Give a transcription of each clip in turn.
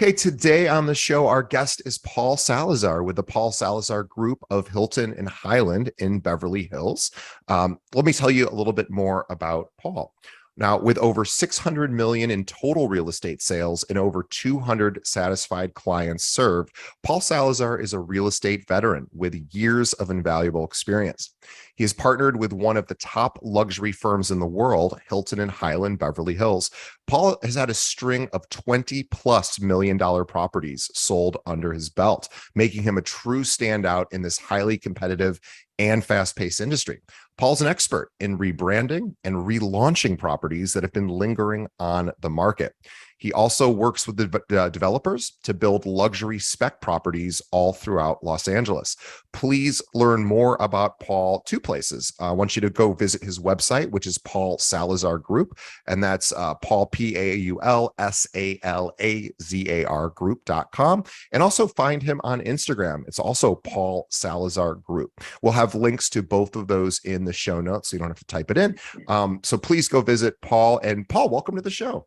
Okay, today on the show, our guest is Paul Salazar with the Paul Salazar Group of Hilton and Hyland in Beverly Hills. Let me tell you a little bit more about Paul. Now, with over 600 million in total real estate sales and over 200 satisfied clients served, Paul Salazar is a real estate veteran with years of invaluable experience. He has partnered with one of the top luxury firms in the world, Hilton and Hyland Beverly Hills. Paul has had a string of 20 plus million dollar properties sold under his belt, making him a true standout in this highly competitive and fast-paced industry. Paul's an expert in rebranding and relaunching properties that have been lingering on the market. He also works with the developers to build luxury spec properties all throughout Los Angeles. Please learn more about Paul two places. I want you to go visit his website, which is Paul Salazar Group, and that's Paul, PaulSalazar Group.com, and also find him on Instagram. It's also Paul Salazar Group. We'll have links to both of those in the show notes, so you don't have to type it in. So please go visit Paul. And Paul, welcome to the show.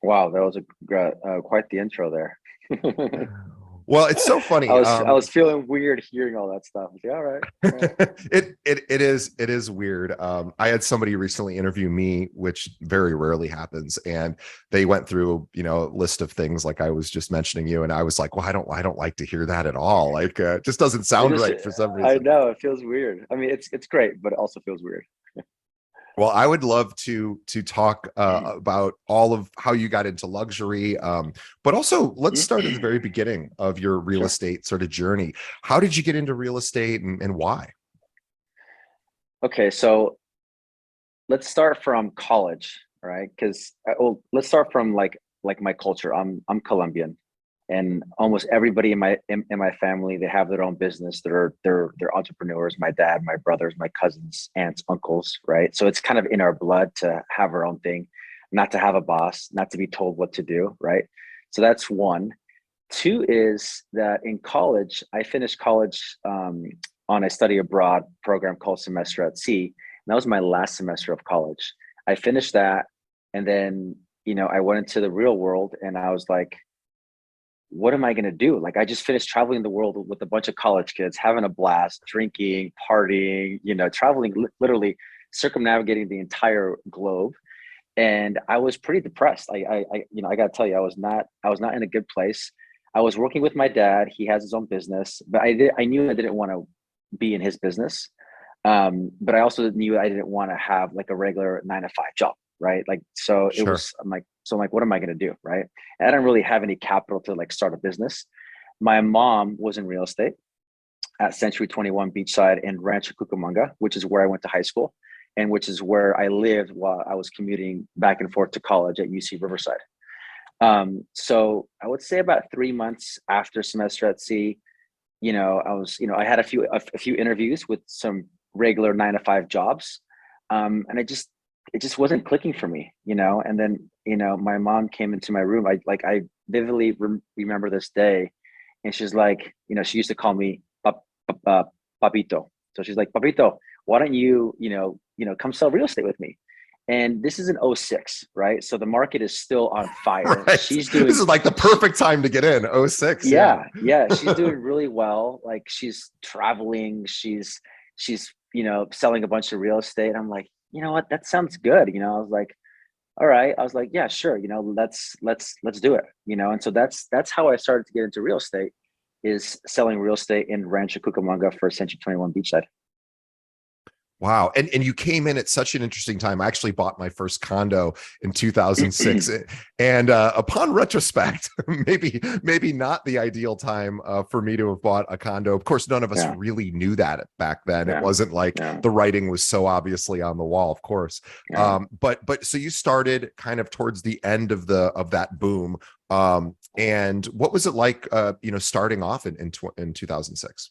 Wow, that was quite the intro there. Well, it's so funny. I was feeling weird hearing all that stuff. Yeah, all right. It is weird. I had somebody recently interview me, which very rarely happens, and they went through a list of things like I was just mentioning you, and I was like, well, I don't like to hear that at all. Like, it just doesn't sound right for some reason. I know, it feels weird. I mean, it's great, but it also feels weird. Well, I would love to talk about all of how you got into luxury, but also let's start at the very beginning of your real estate sort of journey. How did you get into real estate and why? Okay, so let's start from college, right? Because let's start from like my culture. I'm Colombian, and almost everybody in my family, they have their own business. They're entrepreneurs. My dad, my brothers, my cousins, aunts, uncles, right? So it's kind of in our blood to have our own thing, not to have a boss, not to be told what to do, right? So that's one. Two is that in college, I finished college on a study abroad program called Semester at Sea. And that was my last semester of college. I finished that, and then I went into the real world, and I was like, what am I going to do? Like, I just finished traveling the world with a bunch of college kids, having a blast, drinking, partying, traveling, literally circumnavigating the entire globe. And I was pretty depressed. I got to tell you, I was not in a good place. I was working with my dad. He has his own business, but I knew I didn't want to be in his business. But I also knew I didn't want to have like a regular 9-to-5 job. Right. Like, so it Sure. was, I'm like, what am I going to do? Right. And I didn't really have any capital to like start a business. My mom was in real estate at Century 21 Beachside in Rancho Cucamonga, which is where I went to high school and which is where I lived while I was commuting back and forth to college at UC Riverside. So I would say about 3 months after Semester at Sea, I was, I had a few interviews with some regular 9-to-5 jobs. And it just wasn't clicking for me, and then, my mom came into my room. I vividly remember this day, and she's like, she used to call me Papito. So she's like, Papito, why don't you, come sell real estate with me? And this is in '06, right? So the market is still on fire. Right. She's doing, this is like the perfect time to get in. '06. yeah. She's doing really well. Like, she's traveling, she's, selling a bunch of real estate. I'm like, you know what, that sounds good. I was like, all right. I was like, yeah, sure. Let's do it. And so that's how I started to get into real estate, is selling real estate in Rancho Cucamonga for Century 21 Beachside. Wow. And you came in at such an interesting time. I actually bought my first condo in 2006. And upon retrospect, maybe not the ideal time for me to have bought a condo. Of course, none of us really knew that back then. Yeah. It wasn't like the writing was so obviously on the wall, of course. But so you started kind of towards the end of that boom. And what was it like, starting off in 2006?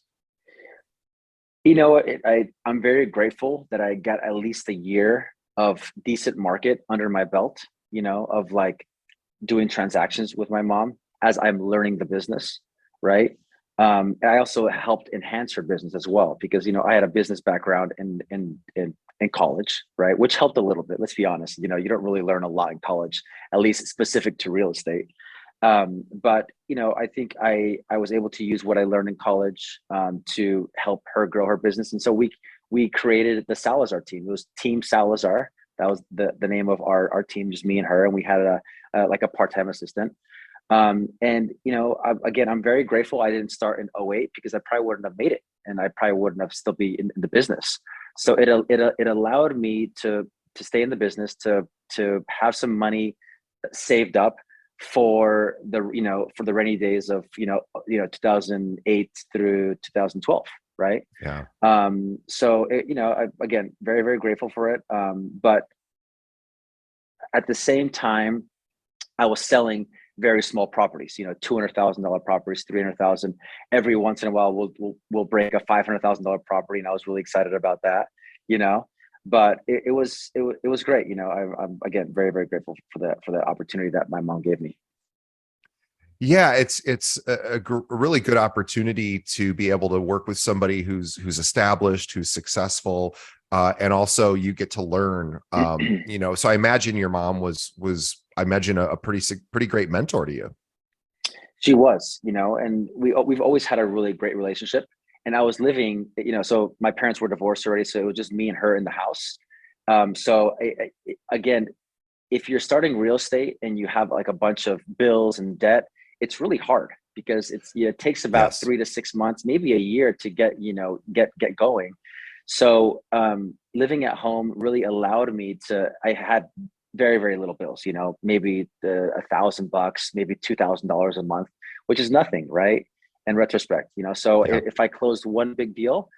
I'm very grateful that I got at least a year of decent market under my belt, of like doing transactions with my mom as I'm learning the business, right? And I also helped enhance her business as well, because I had a business background in college, right? Which helped a little bit. Let's be honest, you don't really learn a lot in college, at least specific to real estate. But I think I was able to use what I learned in college to help her grow her business, and so we created the Salazar team. It was Team Salazar. That was the name of our team, just me and her, and we had a like a part-time assistant. And again, I'm very grateful I didn't start in '08 because I probably wouldn't have made it, and I probably wouldn't have still be in the business. So it allowed me to stay in the business, to have some money saved up for the rainy days of 2008 through 2012, right? Yeah. So again, very, very grateful for it. But at the same time, I was selling very small properties, $200,000 properties, 300,000. Every once in a while, we'll break a $500,000 property, and I was really excited about that, you know. But it was great, I'm again very, very grateful for the opportunity that my mom gave me. Yeah, it's a really good opportunity to be able to work with somebody who's established, who's successful, and also you get to learn. So I imagine your mom was I imagine a pretty great mentor to you. She was, and we've always had a really great relationship. And I was living, so my parents were divorced already, so it was just me and her in the house. So again, if you're starting real estate and you have like a bunch of bills and debt, it's really hard because it takes about Yes. 3 to 6 months, maybe a year to get going. So living at home really allowed me I had very, very little bills, maybe $1,000, maybe $2,000 a month, which is nothing, right? In retrospect, so Yeah. if I closed one big deal,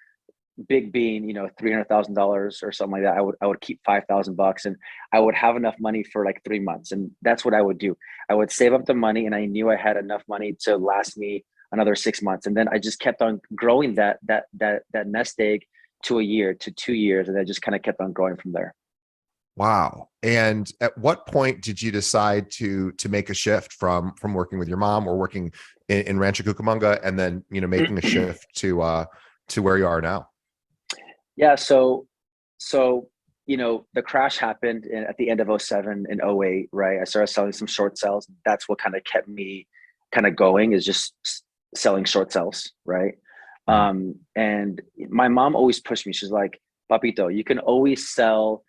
big being, $300,000 or something like that, I would keep $5,000, and I would have enough money for like 3 months. And that's what I would do. I would save up the money, and I knew I had enough money to last me another 6 months. And then I just kept on growing that nest egg to a year, to 2 years. And I just kind of kept on growing from there. Wow. And at what point did you decide to make a shift from working with your mom or working in Rancho Cucamonga, and then making a shift to where you are now? Yeah. So the crash happened at the end of '07 and '08, right? I started selling some short sales. That's what kind of kept me kind of going, is just selling short sales, right? Mhm. And my mom always pushed me. She's like, Papito, you can always sell,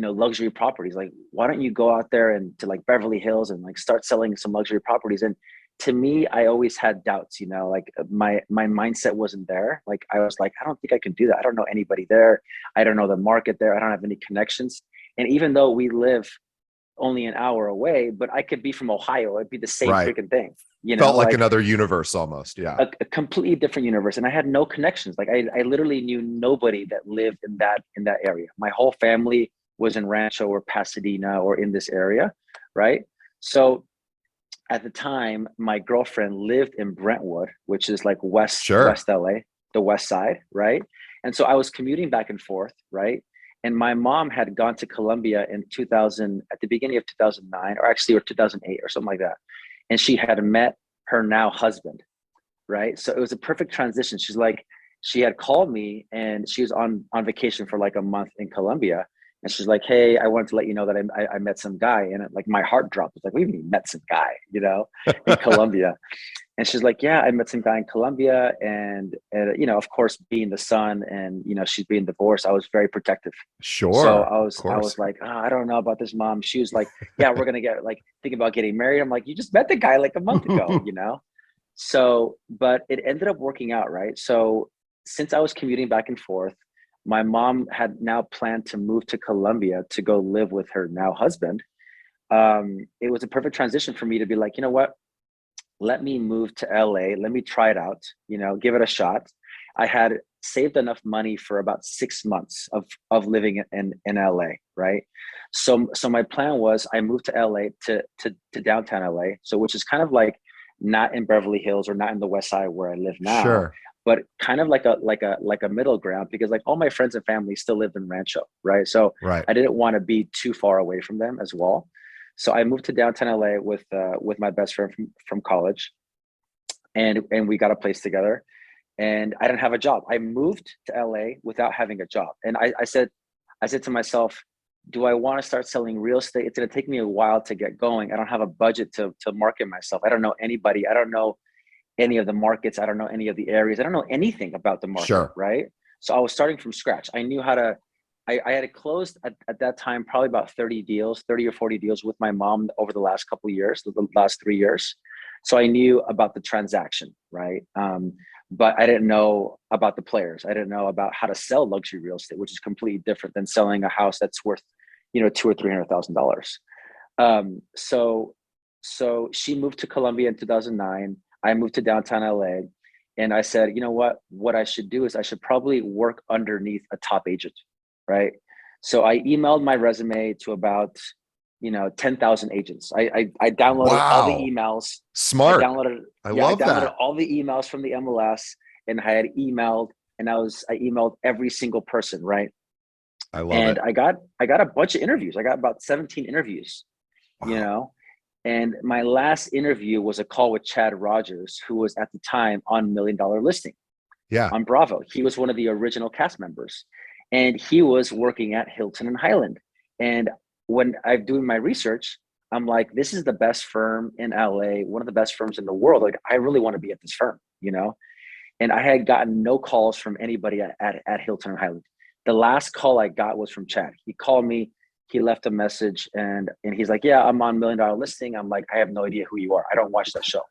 luxury properties. Like, why don't you go out there and to like Beverly Hills and like start selling some luxury properties? And to me, I always had doubts, like my mindset wasn't there. Like I was like, I don't think I can do that. I don't know anybody there. I don't know the market there. I don't have any connections. And even though we live only an hour away, but I could be from Ohio. It'd be the same Right. freaking thing, Felt like like another universe almost. Yeah. a completely different universe. And I had no connections. Like I literally knew nobody that lived in that area. My whole family was in Rancho or Pasadena or in this area, right? So at the time, my girlfriend lived in Brentwood, which is like Sure. West LA, the West Side, right? And so I was commuting back and forth, right? And my mom had gone to Colombia in 2000, at the beginning of 2009, or 2008 or something like that. And she had met her now husband, right? So it was a perfect transition. She had called me, and she was on vacation for like a month in Colombia. And she's like, "Hey, I wanted to let you know that I met some guy," and like my heart dropped. It's like, "We even met some guy, in Colombia." And she's like, "Yeah, I met some guy in Colombia," and of course, being the son, and she's being divorced, I was very protective. So Sure. I Of was I course. was like, oh, I don't know about this, mom. She was like, "Yeah, we're gonna get like thinking about getting married." I'm like, "You just met the guy like a month ago." So, but it ended up working out, right? So, since I was commuting back and forth, my mom had now planned to move to Colombia to go live with her now husband. It was a perfect transition for me to be like, you know what? Let me move to LA. Let me try it out, give it a shot. I had saved enough money for about 6 months of living in LA, right? So my plan was I moved to LA to downtown LA, so which is kind of like not in Beverly Hills or not in the West Side where I live now, Sure. but kind of like a middle ground, because like all my friends and family still live in Rancho, right? So Right. I didn't want to be too far away from them as well. So I moved to downtown LA with my best friend from college, and we got a place together. And I didn't have a job. I moved to LA without having a job, and I said to myself, do I want to start selling real estate? It's going to take me a while to get going. I don't have a budget to market myself. I don't know anybody. I don't know any of the markets. I don't know any of the areas. I don't know anything about the market, Sure. right? So I was starting from scratch. I knew how to, I had closed at that time, probably about 30 deals, 30 or 40 deals with my mom over the last couple of years, the last 3 years. So I knew about the transaction, right? But I didn't know about the players. I didn't know about how to sell luxury real estate, which is completely different than selling a house that's worth, $200,000 or $300,000. So she moved to Colombia in 2009. I moved to downtown LA, and I said, you know what I should do is I should probably work underneath a top agent, right? So I emailed my resume to about 10,000 agents. I downloaded all the Wow. emails. I Smart. downloaded I yeah, I love downloaded that. all the emails from the MLS, and I had emailed, and I emailed every single person, right? I love And it. I got a bunch of interviews. I got about 17 interviews, you Wow. know. And my last interview was a call with Chad Rogers, who was at the time on Million Dollar Listing Yeah. on Bravo. He was one of the original cast members, and he was working at Hilton and Highland. And when I'm doing my research, I'm like, this is the best firm in LA, one of the best firms in the world. Like, I really want to be at this firm. And I had gotten no calls from anybody at Hilton and Highland. The last call I got was from Chad. He called me, he left a message, and he's like, yeah, I'm on Million Dollar Listing. I'm like, I have no idea who you are. I don't watch that show.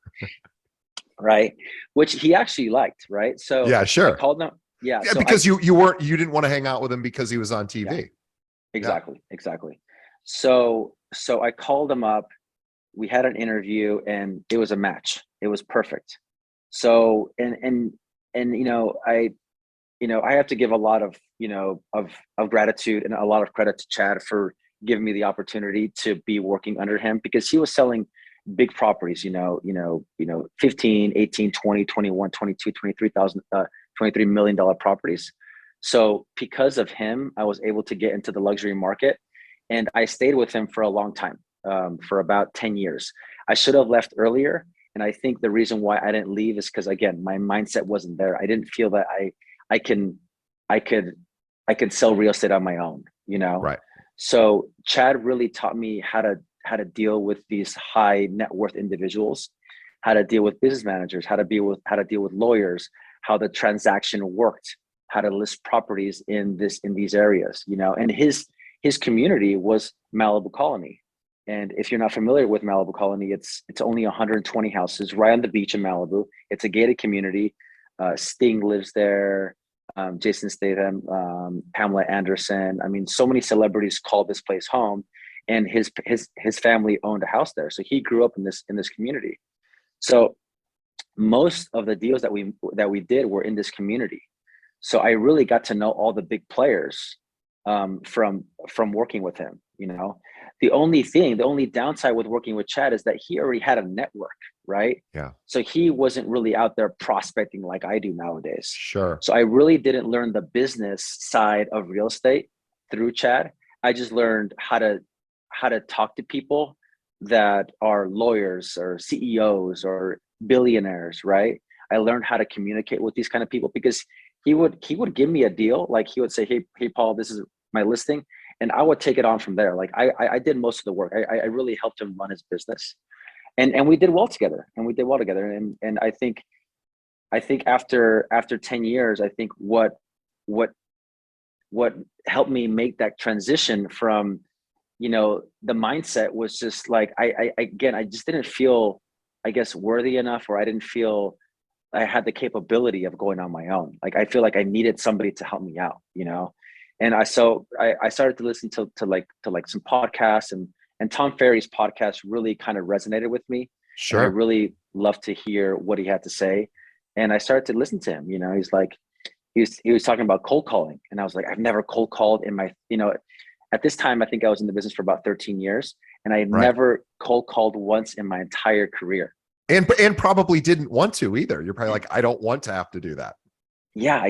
Right. Which he actually liked. Right. So Yeah, I sure. called him. Yeah. Yeah, So because you didn't want to hang out with him because he was on yeah, TV. Yeah. exactly. So I called him up. We had an interview, and it was a match. It was perfect. So, I have to give a lot of gratitude and a lot of credit to Chad for giving me the opportunity to be working under him, because he was selling big properties, 15, 18, 20, 21, 22, 23,000, $23 million properties. So because of him, I was able to get into the luxury market, and I stayed with him for a long time, for about 10 years. I should have left earlier. And I think the reason why I didn't leave is because, again, my mindset wasn't there. I didn't feel that I can I could I could sell real estate on my own. Right. So Chad really taught me how to deal with these high net worth individuals, how to deal with business managers, how to deal with lawyers, how the transaction worked, how to list properties in these areas. And his community was Malibu Colony. And if you're not familiar with Malibu Colony, it's only 120 houses right on the beach in Malibu. It's a gated community. Sting lives there. Jason Statham, Pamela Anderson. I mean, so many celebrities call this place home, and his family owned a house there. So he grew up in this community. So most of the deals that we did were in this community. So I really got to know all the big players, from working with him. The only downside with working with Chad is that he already had a network, right? Yeah. So he wasn't really out there prospecting like I do nowadays. Sure. So I really didn't learn the business side of real estate through Chad. I just learned how to talk to people that are lawyers or CEOs or billionaires, right? I learned how to communicate with these kind of people, because he would give me a deal. Like, he would say, hey Paul, this is my listing, and I would take it on from there. Like, I did most of the work. I really helped him run his business, and we did well together. And I think after 10 years, I think what helped me make that transition from, the mindset was just like, I just didn't feel, I guess, worthy enough, or I didn't feel I had the capability of going on my own. Like, I feel like I needed somebody to help me out. And I started to listen to some podcasts, and Tom Ferry's podcast really kind of resonated with me. And I Sure. really loved to hear what he had to say. And I started to listen to him. He was talking about cold calling. And I was like, I've never cold called in at this time, I think I was in the business for about 13 years, and I had Right. never cold called once in my entire career. And probably didn't want to either. You're probably like, I don't want to have to do that. Yeah,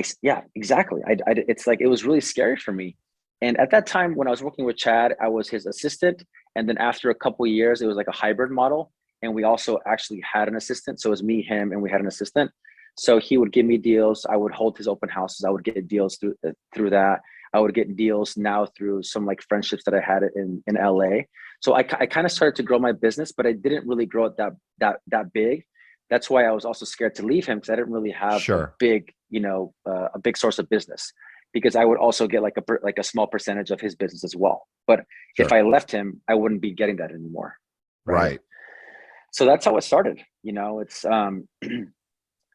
exactly. It's like, it was really scary for me. And at that time, when I was working with Chad, I was his assistant. And then after a couple of years, it was like a hybrid model. And we also actually had an assistant. So it was me, him, and we had an assistant. So he would give me deals. I would hold his open houses. I would get deals through that. I would get deals now through some like friendships that I had in LA. So I kind of started to grow my business, but I didn't really grow it that big. That's why I was also scared to leave him, because I didn't really have a Sure. big, a big source of business, because I would also get like a small percentage of his business as well. But if Sure. I left him, I wouldn't be getting that anymore. Right. Right. So that's how it started. It's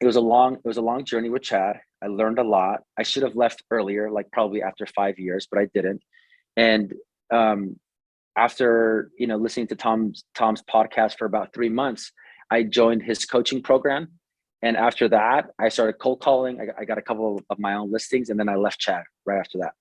it was a long journey with Chad. I learned a lot. I should have left earlier, like probably after 5 years, but I didn't. And after listening to Tom's podcast for about 3 months, I joined his coaching program. And after that, I started cold calling. I got a couple of my own listings, and then I left Chad right after that.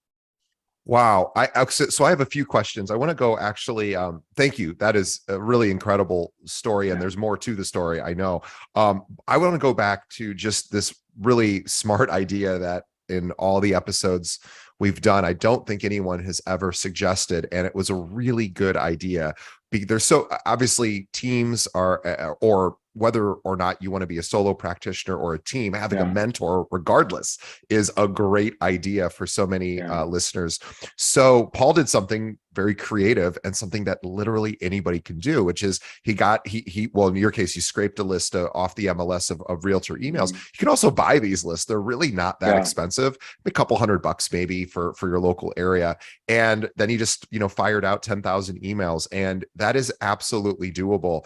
Wow. So I have a few questions. I want to go actually. Thank you. That is a really incredible story, and Yeah. there's more to the story, I know. I want to go back to just this really smart idea that in all the episodes we've done, I don't think anyone has ever suggested, and it was a really good idea. There's so obviously teams are, or whether or not you want to be a solo practitioner or a team, having a Yeah. mentor, regardless, is a great idea for so many Yeah. listeners. So Paul did something very creative and something that literally anybody can do, which is well, in your case, you scraped a list off the MLS of realtor emails. Mhm. You can also buy these lists. They're really not that Yeah. expensive, a couple $100 maybe for your local area. And then he just, fired out 10,000 emails, and that is absolutely doable.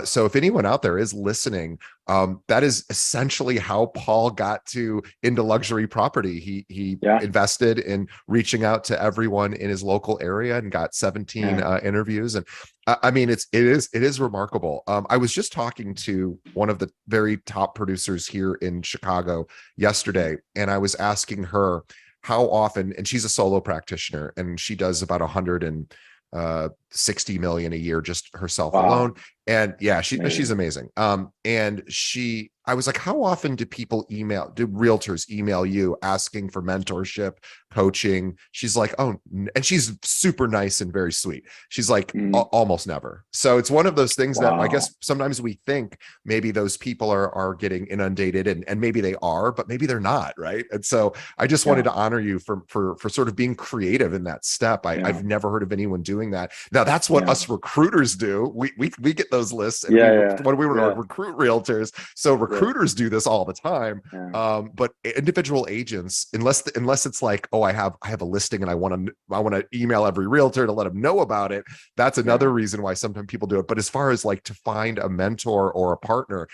So if anyone out there is listening, that is essentially how Paul got into luxury property. He Yeah. invested in reaching out to everyone in his local area and got 17 Yeah. interviews. And I mean, it is remarkable. I was just talking to one of the very top producers here in Chicago yesterday, and I was asking her how often, and she's a solo practitioner, and she does about 160 million a year just herself alone. Wow. And yeah, she's Amazing. amazing. And I was like, how often do realtors email you asking for mentorship, coaching? She's like, oh, and she's super nice and very sweet. She's like, Mhm. almost never. So it's one of those things that I Wow. guess sometimes we think maybe those people are getting inundated, and maybe they are, but maybe they're not, right? And so I just wanted Yeah. to honor you for sort of being creative in that step. Yeah. I've never heard of anyone doing that. Now that's what Yeah. us recruiters do. We get those lists, and Yeah. when we were Yeah. recruit realtors, so Yeah. recruiters do this all the time. Yeah. But individual agents, unless it's like, oh, I have a listing and I want to email every realtor to let them know about it. That's Yeah. another reason why sometimes people do it. But as far as like to find a mentor or a partner,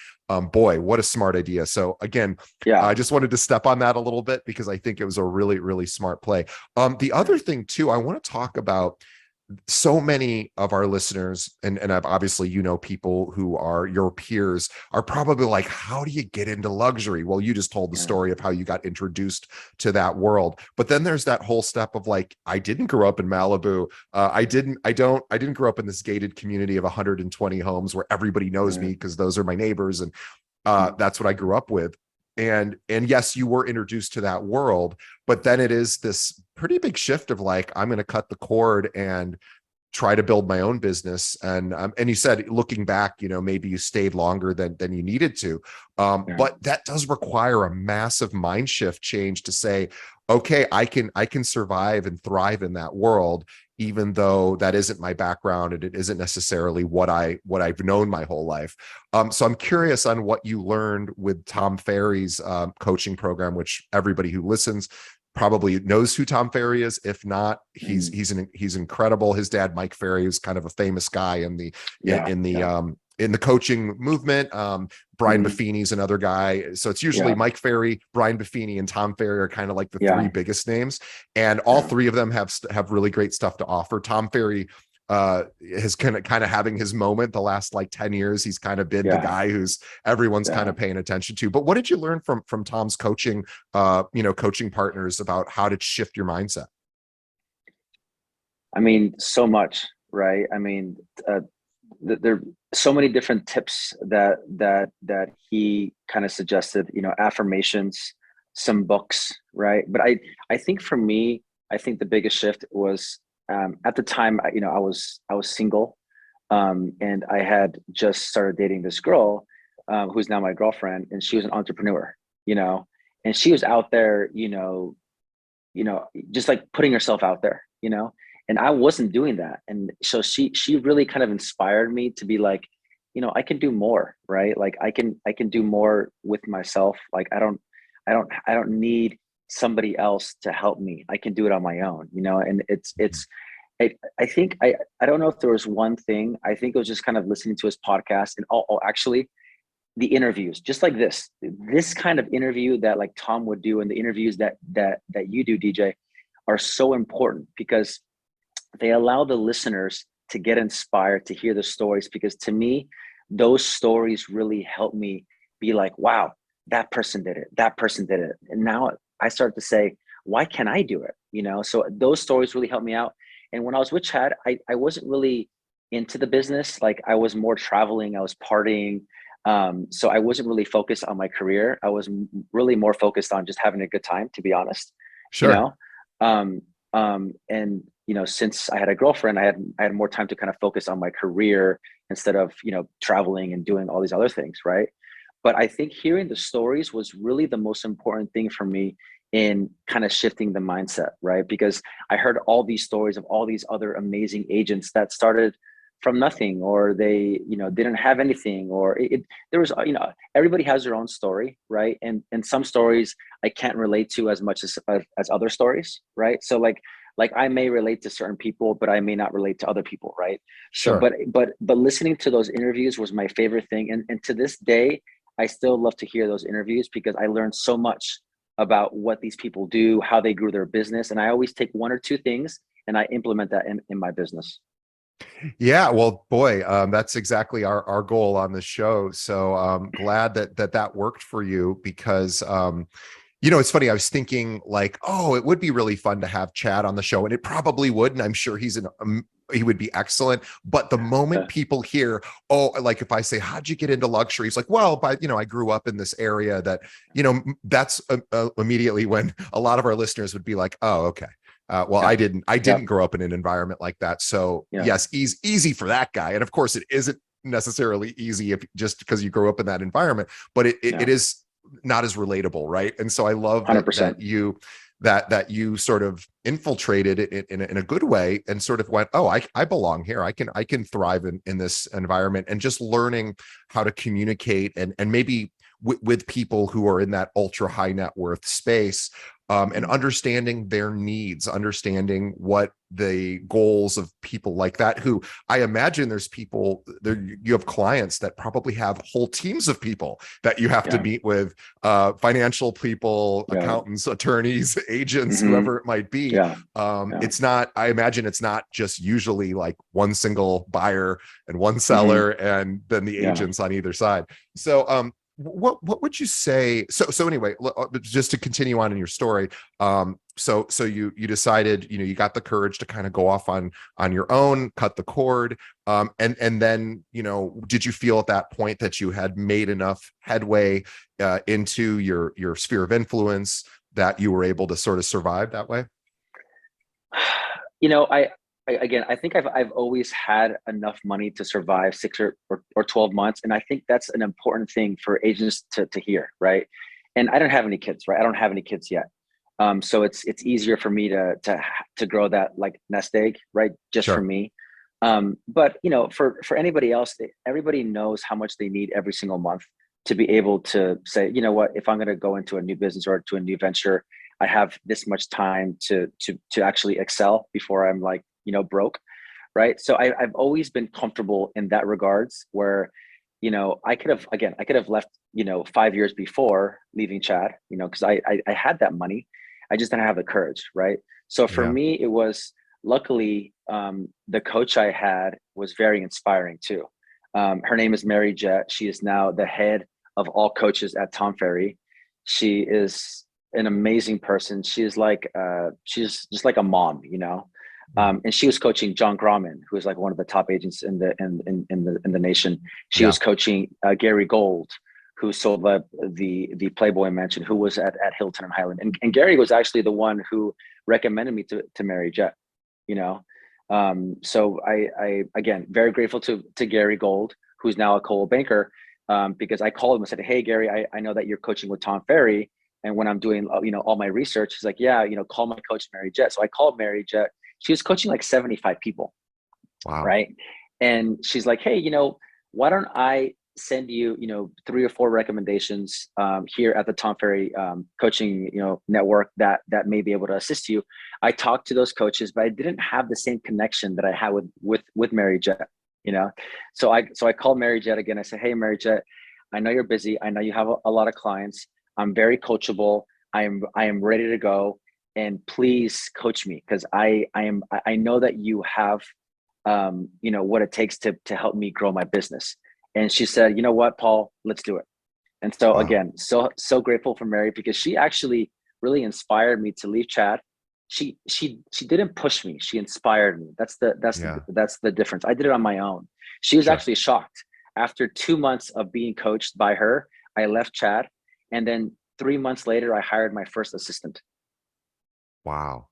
boy, what a smart idea. So again, Yeah. I just wanted to step on that a little bit because I think it was a really, really smart play. The Yeah. other thing too, I want to talk about so many of our listeners, and I've obviously, people who are your peers are probably like, how do you get into luxury? Well, you just told the Yeah. story of how you got introduced to that world, but then there's that whole step of like, I didn't grow up in Malibu. I didn't grow up in this gated community of 120 homes where everybody knows Yeah. me because those are my neighbors, and Mhm. that's what I grew up with. And yes, you were introduced to that world, but then it is this pretty big shift of like, I'm going to cut the cord and try to build my own business. And you said, looking back, maybe you stayed longer than you needed to. Yeah. But that does require a massive mind shift change to say, okay, I can survive and thrive in that world, even though that isn't my background and it isn't necessarily what I've known my whole life. So I'm curious on what you learned with Tom Ferry's coaching program, which everybody who listens probably knows who Tom Ferry is. If not, he's Mhm. he's incredible. His dad, Mike Ferry, is kind of a famous guy in the Yeah. Yeah. in the coaching movement. Brian Mhm. Buffini's another guy. So it's usually Yeah. Mike Ferry, Brian Buffini, and Tom Ferry are kind of like the three Yeah. biggest names. And all Yeah. three of them have really great stuff to offer. Tom Ferry has kind of having his moment the last like 10 years. He's kind of been the Yeah. guy who's everyone's kind Yeah. of paying attention to. But what did you learn from Tom's coaching partners about how to shift your mindset? I mean, so much, right? I mean, there are so many different tips that he kind of suggested. Affirmations, some books, right? But I think for me, I think the biggest shift was at the time. I was single, and I had just started dating this girl, who's now my girlfriend, and she was an entrepreneur. You know, and she was out there, just like putting yourself out there, and I wasn't doing that. And so she really kind of inspired me to be like, I can do more, right? Like I can do more with myself. Like I don't need somebody else to help me. I can do it on my own, and I think I don't know if there was one thing. I think it was just kind of listening to his podcast and actually the interviews, just like this kind of interview that like Tom would do, and the interviews that you do, DJ, are so important because they allow the listeners to get inspired to hear the stories. Because to me, those stories really help me be like, wow, that person did it, that person did it, and now I start to say, why can't I do it? So those stories really help me out. And when I was with Chad, I wasn't really into the business. Like I was more traveling, I was partying. So I wasn't really focused on my career. I was really more focused on just having a good time, to be honest. You Sure. know, and since I had a girlfriend, I had more time to kind of focus on my career instead of traveling and doing all these other things, right? But I think hearing the stories was really the most important thing for me in kind of shifting the mindset, right? Because I heard all these stories of all these other amazing agents that started from nothing, or they didn't have anything, or there was everybody has their own story, right? And some stories I can't relate to as much as other stories, right? So like I may relate to certain people, but I may not relate to other people, right? So Sure. but listening to those interviews was my favorite thing, and to this day I still love to hear those interviews because I learned so much about what these people do, how they grew their business, and I always take one or two things and I implement that in my business. Yeah, well, boy, that's exactly our goal on the show. So glad that worked for you because it's funny. I was thinking like, oh, it would be really fun to have Chad on the show, and it probably would, and I'm sure he would be excellent. But the moment Yeah, people hear, oh, like if I say, how'd you get into luxury? It's like, well, I grew up in this area that, that's immediately when a lot of our listeners would be like, oh, okay. Well, yeah, I didn't yep, grow up in an environment like that. So yeah, yes, easy for that guy. And of course it isn't necessarily easy if just because you grew up in that environment, but it yeah, is not as relatable, right? And so I love that 100%. you sort of infiltrated it in a good way and sort of went, oh, I belong here. I can thrive in this environment, and just learning how to communicate and maybe with people who are in that ultra high net worth space, and Mhm. understanding their needs, understanding what the goals of people like that, who I imagine there's people there, you have clients that probably have whole teams of people that you have to Yeah, meet with, financial people, yeah, accountants, attorneys, agents, hmm, whoever it might be. yeah, yeah, It's not, I imagine it's not just usually like one single buyer and one hmm, seller and then the yeah. agents on either side. So what would you say? So anyway, just to continue on in your story, so you decided, you got the courage to kind of go off on your own, cut the cord, and then, did you feel at that point that you had made enough headway into your sphere of influence that you were able to sort of survive that way? You know, again, I think I've always had enough money to survive 6 or 12 months. And I think that's an important thing for agents to hear, right? And I don't have any kids, right? I don't have any kids yet. So it's easier for me to grow that like nest egg, right? Just for Sure. me. But for anybody else, everybody knows how much they need every single month to be able to say, you know what, if I'm going to go into a new business or to a new venture, I have this much time to actually excel before I'm like, broke, right? So I've always been comfortable in that regards where, I could have left, 5 years before leaving Chad, because I had that money. I just didn't have the courage, right? So for Yeah. me, it was luckily the coach I had was very inspiring too. Her name is Mary Jett. She is now the head of all coaches at Tom Ferry. She is an amazing person. She's just like a mom, and she was coaching John Grauman, who is like one of the top agents in the nation. She Yeah. was coaching Gary Gold, who sold the Playboy Mansion, who was at Hilton and Highland, and Gary was actually the one who recommended me to Mary Jett, you know. So I again very grateful to Gary Gold, who's now a Coldwell Banker, because I called him and said, "Hey Gary, I know that you're coaching with Tom Ferry. And when I'm doing, all my research, she's like, yeah, call my coach, Mary Jet. So I called Mary Jet. She was coaching like 75 people, Wow. right? And she's like, hey, why don't I send you, 3 or 4 recommendations here at the Tom Ferry coaching, network that may be able to assist you. I talked to those coaches, but I didn't have the same connection that I had with Mary Jet, So I called Mary Jet again. I said, hey, Mary Jet, I know you're busy. I know you have a lot of clients. I'm very coachable. I am ready to go. And please coach me, because I know that you have what it takes to help me grow my business. And she said, you know what, Paul, let's do it. And so Wow. again, so grateful for Mary, because she actually really inspired me to leave Chad. She didn't push me. She inspired me. Yeah, That's the difference. I did it on my own. She was sure. actually shocked. After 2 months of being coached by her, I left Chad. And then 3 months later, I hired my first assistant. Wow.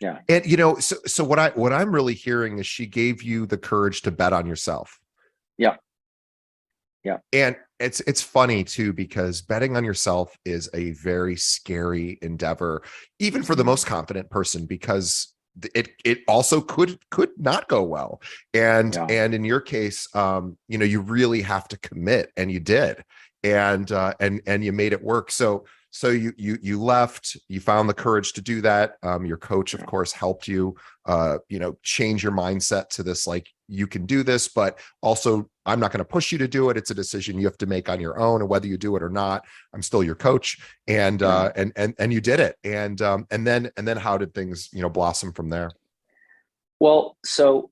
Yeah. And so what I'm really hearing is she gave you the courage to bet on yourself. Yeah. Yeah. And it's funny too, because betting on yourself is a very scary endeavor, even for the most confident person, because it also could not go well. Yeah. And in your case, you really have to commit, and you did. And you made it work. So you left, you found the courage to do that. Your coach, of Yeah. course, helped you change your mindset to this, like, you can do this, but also I'm not going to push you to do it. It's a decision you have to make on your own, and whether you do it or not, I'm still your coach. And Yeah. and you did it. And then how did things blossom from there? Well, so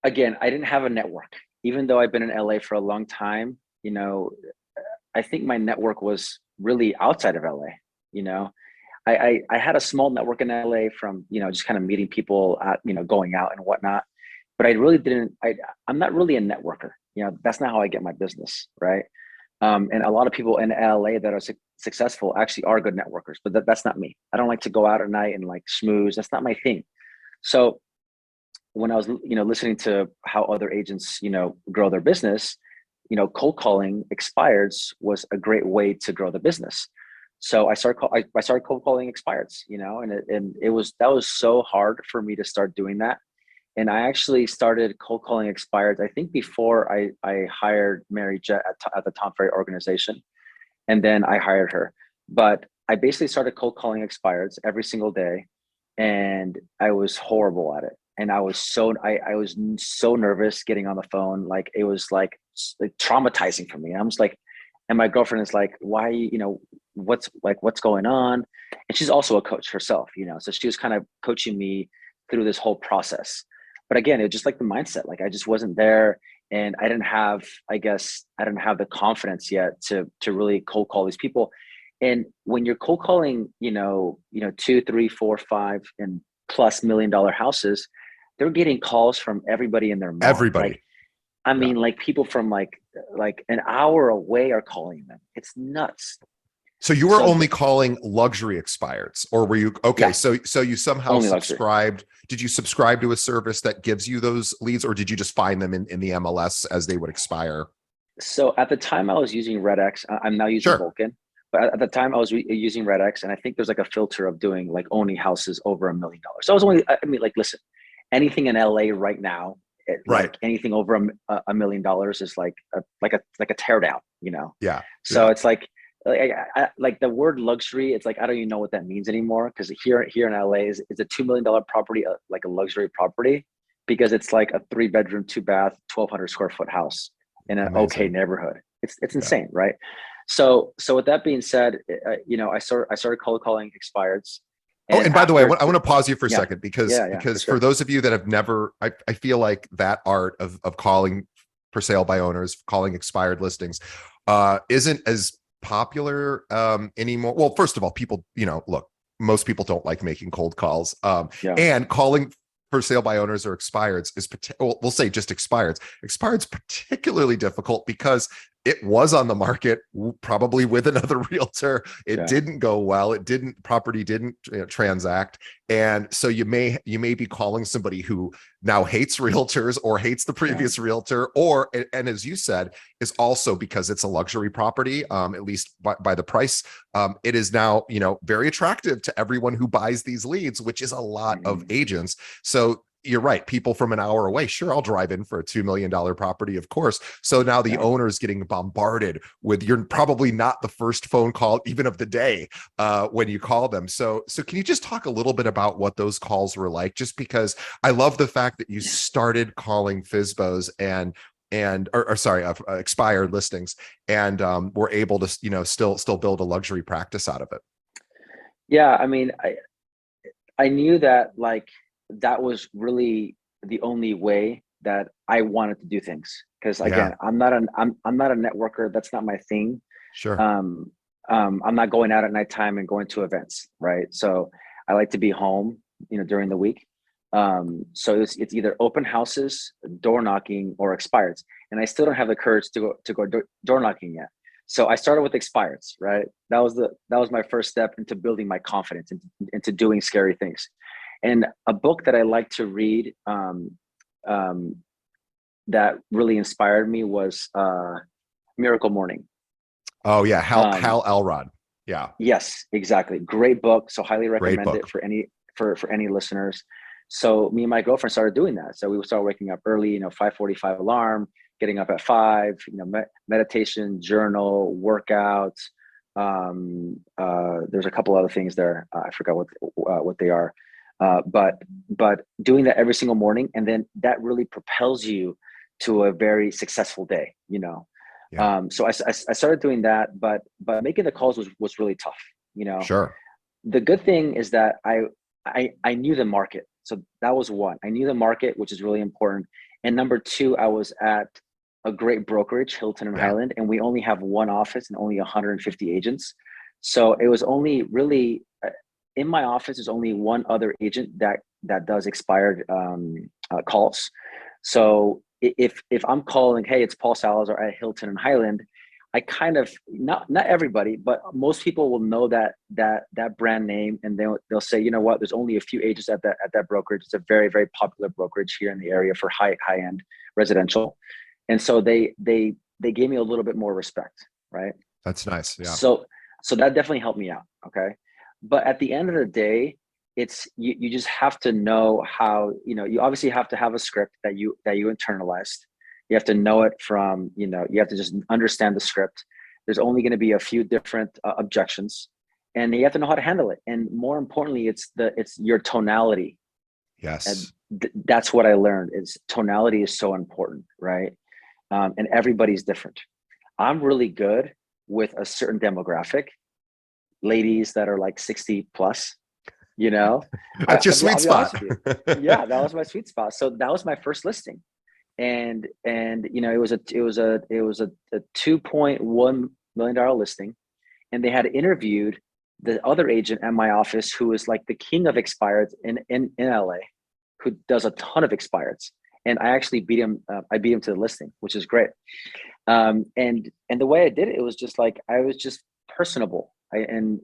again, I didn't have a network, even though I've been in LA for a long time. I think my network was really outside of LA. You know, I had a small network in LA from just kind of meeting people at going out and whatnot, but I really didn't. I'm not really a networker. That's not how I get my business, right? And a lot of people in LA that are successful actually are good networkers, but that's not me. I don't like to go out at night and like schmooze. That's not my thing. So when I was listening to how other agents grow their business, cold calling expireds was a great way to grow the business. So I started cold calling expireds, and it was that was so hard for me to start doing that. And I actually started cold calling expireds, I think, before I hired Mary Jet at the Tom Ferry organization, and then I hired her. But I basically started cold calling expireds every single day, and I was horrible at it. And I was so nervous getting on the phone. Like, it was like traumatizing for me. I'm just like, and my girlfriend is like, why, what's going on? And she's also a coach herself, so she was kind of coaching me through this whole process. But again, it just like the mindset, like I just wasn't there. And I didn't have the confidence yet to really cold call these people. And when you're cold calling, 2, 3, 4, 5 and plus $1 million houses, they're getting calls from everybody and their mom. Like, Everybody. I Yeah. mean, like people from like an hour away are calling them. It's nuts. So you were So only calling luxury expireds, or were you okay? yeah, So you somehow only luxury. subscribed. Did you subscribe to a service that gives you those leads, or did you just find them in the MLS as they would expire? So at the time I was using RedX. I'm now using Sure. Vulcan, but at the time I was using RedX, and I think there's like a filter of doing like only houses over $1 million. So I was only, I mean, like, listen, anything in LA right now, Right. like anything over $1 million is like a tear down, Yeah. So Yeah. it's like the word luxury. It's like I don't even know what that means anymore, because here in LA is a $2 million property like a luxury property, because it's like a 3 bedroom, 2 bath, 1,200 square foot house in an okay Amazing. neighborhood. It's Yeah. insane, right? So with that being said, I started cold calling expireds, Oh, and and by the way, after I want to pause you for a yeah, second, because yeah, for for sure. those of you that have never, I feel like that art of calling for sale by owners, calling expired listings, isn't as popular anymore. Well, first of all, people, look, most people don't like making cold calls, Yeah, and calling for sale by owners or expireds is, we'll say just expireds. Expired's particularly difficult because it was on the market probably with another realtor. It Yeah. didn't go well. Property didn't transact. And so you may be calling somebody who now hates realtors or hates the Yeah. previous realtor, or, and as you said, is also because it's a luxury property, at least by the price. It is now, very attractive to everyone who buys these leads, which is a lot of Mhm. agents. So you're right. People from an hour away, sure, I'll drive in for a $2 million property, of course. So now the Yeah. owner is getting bombarded with, you're probably not the first phone call, even of the day, when you call them. So can you just talk a little bit about what those calls were like? Just because I love the fact that you started calling FSBOs or sorry, expired listings, and were able to, still build a luxury practice out of it. Yeah. I mean, I knew that like that was really the only way that I wanted to do things. Because Yeah, again, I'm not a networker. That's not my thing. sure. Um, I'm not going out at nighttime and going to events, right? So I like to be home, during the week. So it's either open houses, door knocking, or expireds. And I still don't have the courage to go door knocking yet. So I started with expireds, right? That was my first step into building my confidence into doing scary things. And a book that I like to read um, that really inspired me was Miracle Morning. Oh yeah, Hal Um, Elrod. Yeah, yes, exactly. Great book. So highly great recommend it book. for any listeners. So me and my girlfriend started doing that. So we would start waking up early, 5:45 alarm, getting up at 5, meditation, journal, workouts. There's a couple other things there. I forgot what they are. But doing that every single morning, and then that really propels you to a very successful day. Yeah, So I started doing that, but making the calls was really tough. You know, sure. the good thing is that I knew the market, so that was one. I knew the market, which is really important. And number two, I was at a great brokerage, Hilton and Yeah, Highland, and we only have one office and only 150 agents. So it was only really in my office. There's only one other agent that does expired calls. So if I'm calling, hey, it's Paul Salazar at Hilton and Highland, I kind of not everybody, but most people will know that brand name, and they'll say, you know what, there's only a few agents at that brokerage. It's a very very popular brokerage here in the area for high end residential, and so they gave me a little bit more respect, right? that's nice. Yeah, So that definitely helped me out. Okay. But at the end of the day, it's you just have to know how, you obviously have to have a script that you internalized. You have to know it from, you have to just understand the script. There's only going to be a few different objections, and you have to know how to handle it. And more importantly, it's your tonality. And yes. that's what I learned is tonality is so important, right? And everybody's different. I'm really good with a certain demographic, ladies that are like 60 plus, you know. That's your I'll sweet be honest spot. with you. Yeah, that was my sweet spot. So that was my first listing. And it was a $2.1 million listing. And they had interviewed the other agent at my office who is like the king of expireds in LA, who does a ton of expireds. And I actually beat him. I beat him to the listing, which is great. And the way I did it, it was just like I was just personable. And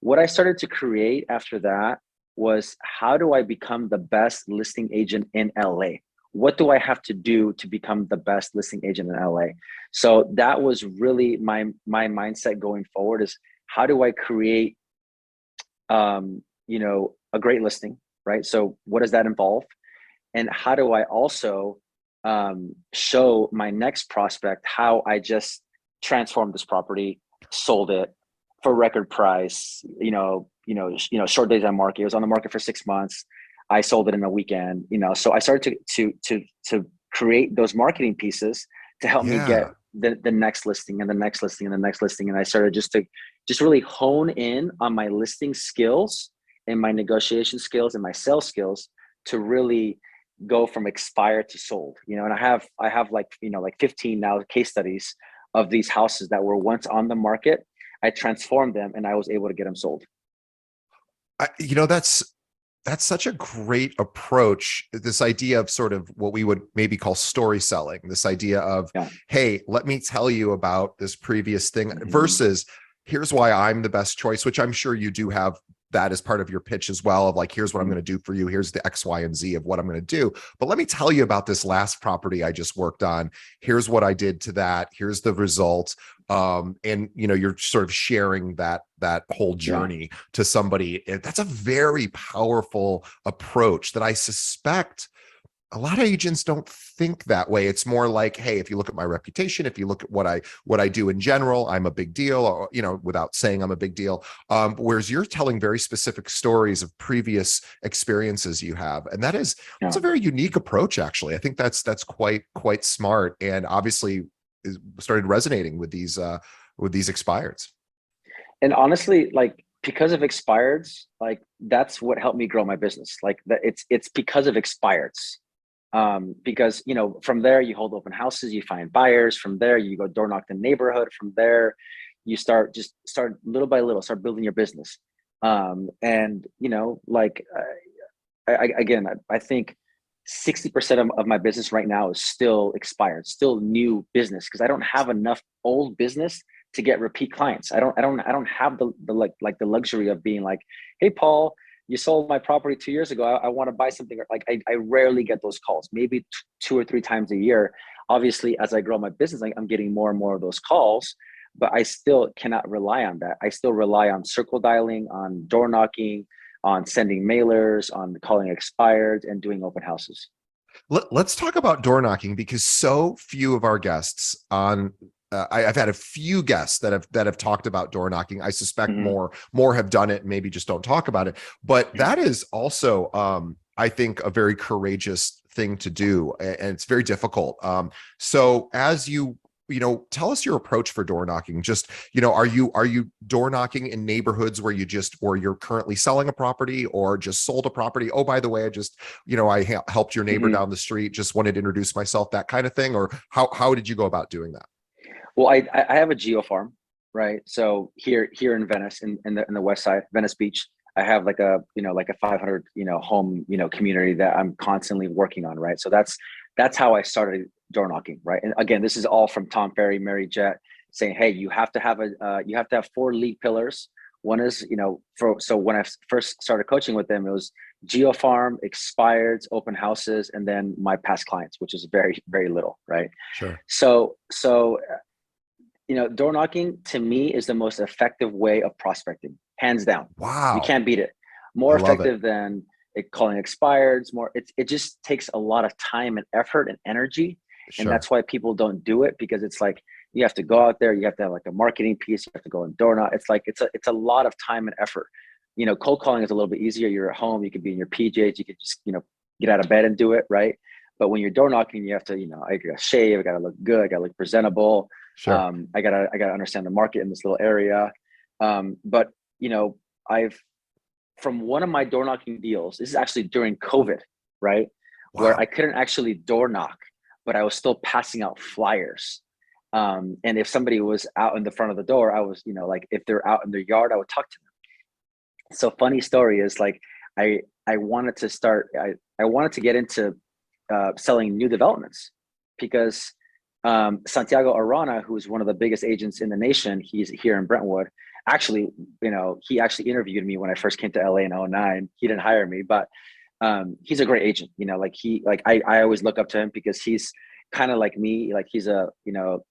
what I started to create after that was, how do I become the best listing agent in LA? What do I have to do to become the best listing agent in LA? So that was really my mindset going forward, is how do I create a great listing, right? So what does that involve? And how do I also show my next prospect how I just transformed this property, sold it for record price, short days on market. It was on the market for 6 months. I sold it in a weekend, so I started to create those marketing pieces to help me get Yeah. the next listing and the next listing and the next listing. And I started just really hone in on my listing skills and my negotiation skills and my sales skills to really go from expired to sold. And I have like 15 now case studies of these houses that were once on the market. I transformed them and I was able to get them sold. That's that's such a great approach. This idea of sort of what we would maybe call story selling, this idea of, Yeah. hey, let me tell you about this previous thing Mhm. versus here's why I'm the best choice, which I'm sure you do have that as part of your pitch as well, of like, here's what I'm going to do for you. Here's the X, Y, and Z of what I'm going to do. But let me tell you about this last property I just worked on. Here's what I did to that. Here's the result. And you're sort of sharing that whole Yeah. journey to somebody. That's a very powerful approach that I suspect a lot of agents don't think that way. It's more like, hey, if you look at my reputation, if you look at what I do in general, I'm a big deal, or without saying I'm a big deal. Whereas you're telling very specific stories of previous experiences you have, and that's Yeah. a very unique approach. Actually, I think that's quite smart, and obviously started resonating with these expireds. And honestly, like because of expireds, like that's what helped me grow my business. Like that it's because of expireds. Because from there you hold open houses, you find buyers. From there you go door knock the neighborhood. From there you start little by little, start building your business. And like again, I think 60% of my business right now is still expired, still new business, because I don't have enough old business to get repeat clients. I don't have the like the luxury of being like, hey Paul, you sold my property 2 years ago. I want to buy something. Like I rarely get those calls, maybe 2 or 3 times a year. Obviously, as I grow my business, I'm getting more and more of those calls, but I still cannot rely on that. I still rely on circle dialing, on door knocking, on sending mailers, on calling expired, and doing open houses. Let's talk about door knocking because so few of our guests on I've had a few guests that have talked about door knocking. I suspect Mm-hmm. more have done it, maybe just don't talk about it. But that is also, I think, a very courageous thing to do, and it's very difficult. So as tell us your approach for door knocking. Just, are you door knocking in neighborhoods where you're currently selling a property or just sold a property? Oh, by the way, I helped your neighbor Mm-hmm. down the street. Just wanted to introduce myself, that kind of thing. Or how did you go about doing that? Well, I have a geo farm, right? So here in Venice, in the West Side, Venice Beach, I have like a 500 home community that I'm constantly working on, right? So that's how I started door knocking, right? And again, this is all from Tom Ferry, Mary Jet, saying, hey, you have to have 4 lead pillars. One is so when I first started coaching with them, it was geo farm, expireds, open houses, and then my past clients, which is very very little, right? Sure. So door knocking to me is the most effective way of prospecting, hands down. You Wow. can't beat it. I More love it. effective than calling expireds. It just takes a lot of time and effort and energy, and Sure. that's why people don't do it, because it's like you have to go out there, you have to have like a marketing piece, you have to go and door knock. It's like it's a lot of time and effort. Cold calling is a little bit easier. You're at home, you could be in your PJs, you could just get out of bed and do it, right? But when you're door knocking, you have to, I gotta shave, I gotta look good, I gotta look presentable. Sure. I gotta understand the market in this little area. But I've from one of my door knocking deals. This is actually during COVID, right? Where I Wow. couldn't actually door knock, but I was still passing out flyers. And if somebody was out in the front of the door, I was, like if they're out in their yard, I would talk to them. So funny story is like I wanted to start. I wanted to get into selling new developments because Santiago Arana, who's one of the biggest agents in the nation, he's here in Brentwood. Actually, he actually interviewed me when I first came to LA in '09. He didn't hire me, but he's a great agent. I always look up to him because he's kind of like me. Like he's a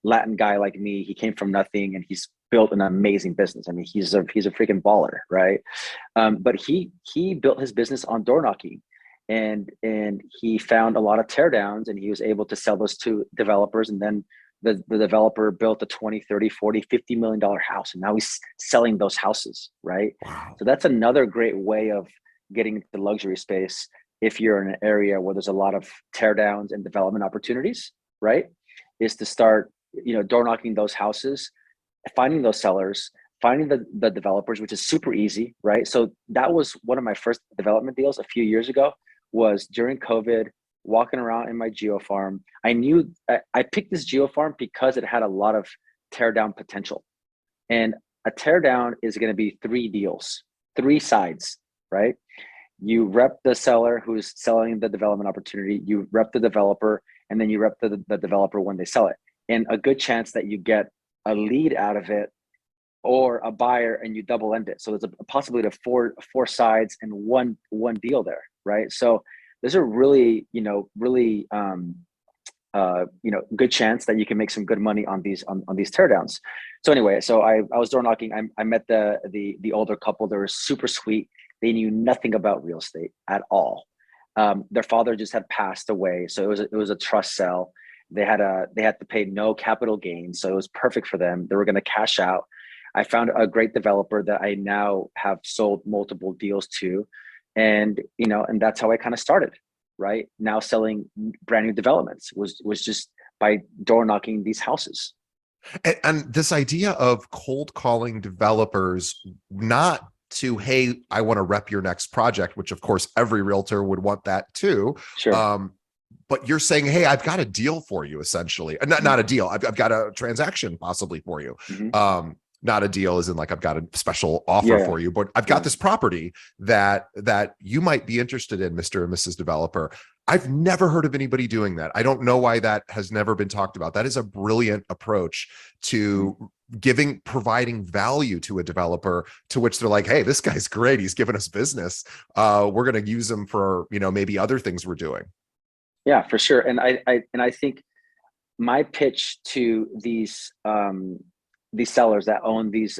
Latin guy like me. He came from nothing and he's built an amazing business. I mean, he's a freaking baller, right? But he built his business on door knocking, and he found a lot of teardowns, and he was able to sell those to developers, and then the developer built a 20, 30, 40, $50 million house, and now he's selling those houses, right? Wow. So that's another great way of getting into the luxury space if you're in an area where there's a lot of teardowns and development opportunities, right? Is to start door knocking those houses, finding those sellers, finding the developers, which is super easy, right? So that was one of my first development deals a few years ago, was during COVID, walking around in my geo farm. I knew I picked this geo farm because it had a lot of tear down potential. And a tear down is going to be 3 deals, 3 sides, right? You rep the seller who's selling the development opportunity, you rep the developer, and then you rep the developer when they sell it. And a good chance that you get a lead out of it or a buyer, and you double end it. So there's a possibility of four sides and one deal there, right? So there's a really, good chance that you can make some good money on these teardowns. So anyway, so I was door knocking. I met the older couple. They were super sweet. They knew nothing about real estate at all. Their father just had passed away, so it was a trust sale. They had to pay no capital gains, so it was perfect for them. They were going to cash out. I found a great developer that I now have sold multiple deals to, and that's how I kind of started. Right now, selling brand new developments was just by door knocking these houses. And this idea of cold calling developers, not to, hey, I want to rep your next project, which of course every realtor would want that too. Sure. But you're saying, hey, I've got a deal for you, essentially. Not a deal. I've got a transaction possibly for you. Mm-hmm. Not a deal as in like I've got a special offer for you, but I've got this property that you might be interested in, Mr. and Mrs. Developer. I've never heard of anybody doing that. I don't know why that has never been talked about. That is a brilliant approach to providing value to a developer, to which they're like, hey, this guy's great. He's giving us business. We're going to use him for, maybe other things we're doing. Yeah, for sure. And I think my pitch to these sellers that own these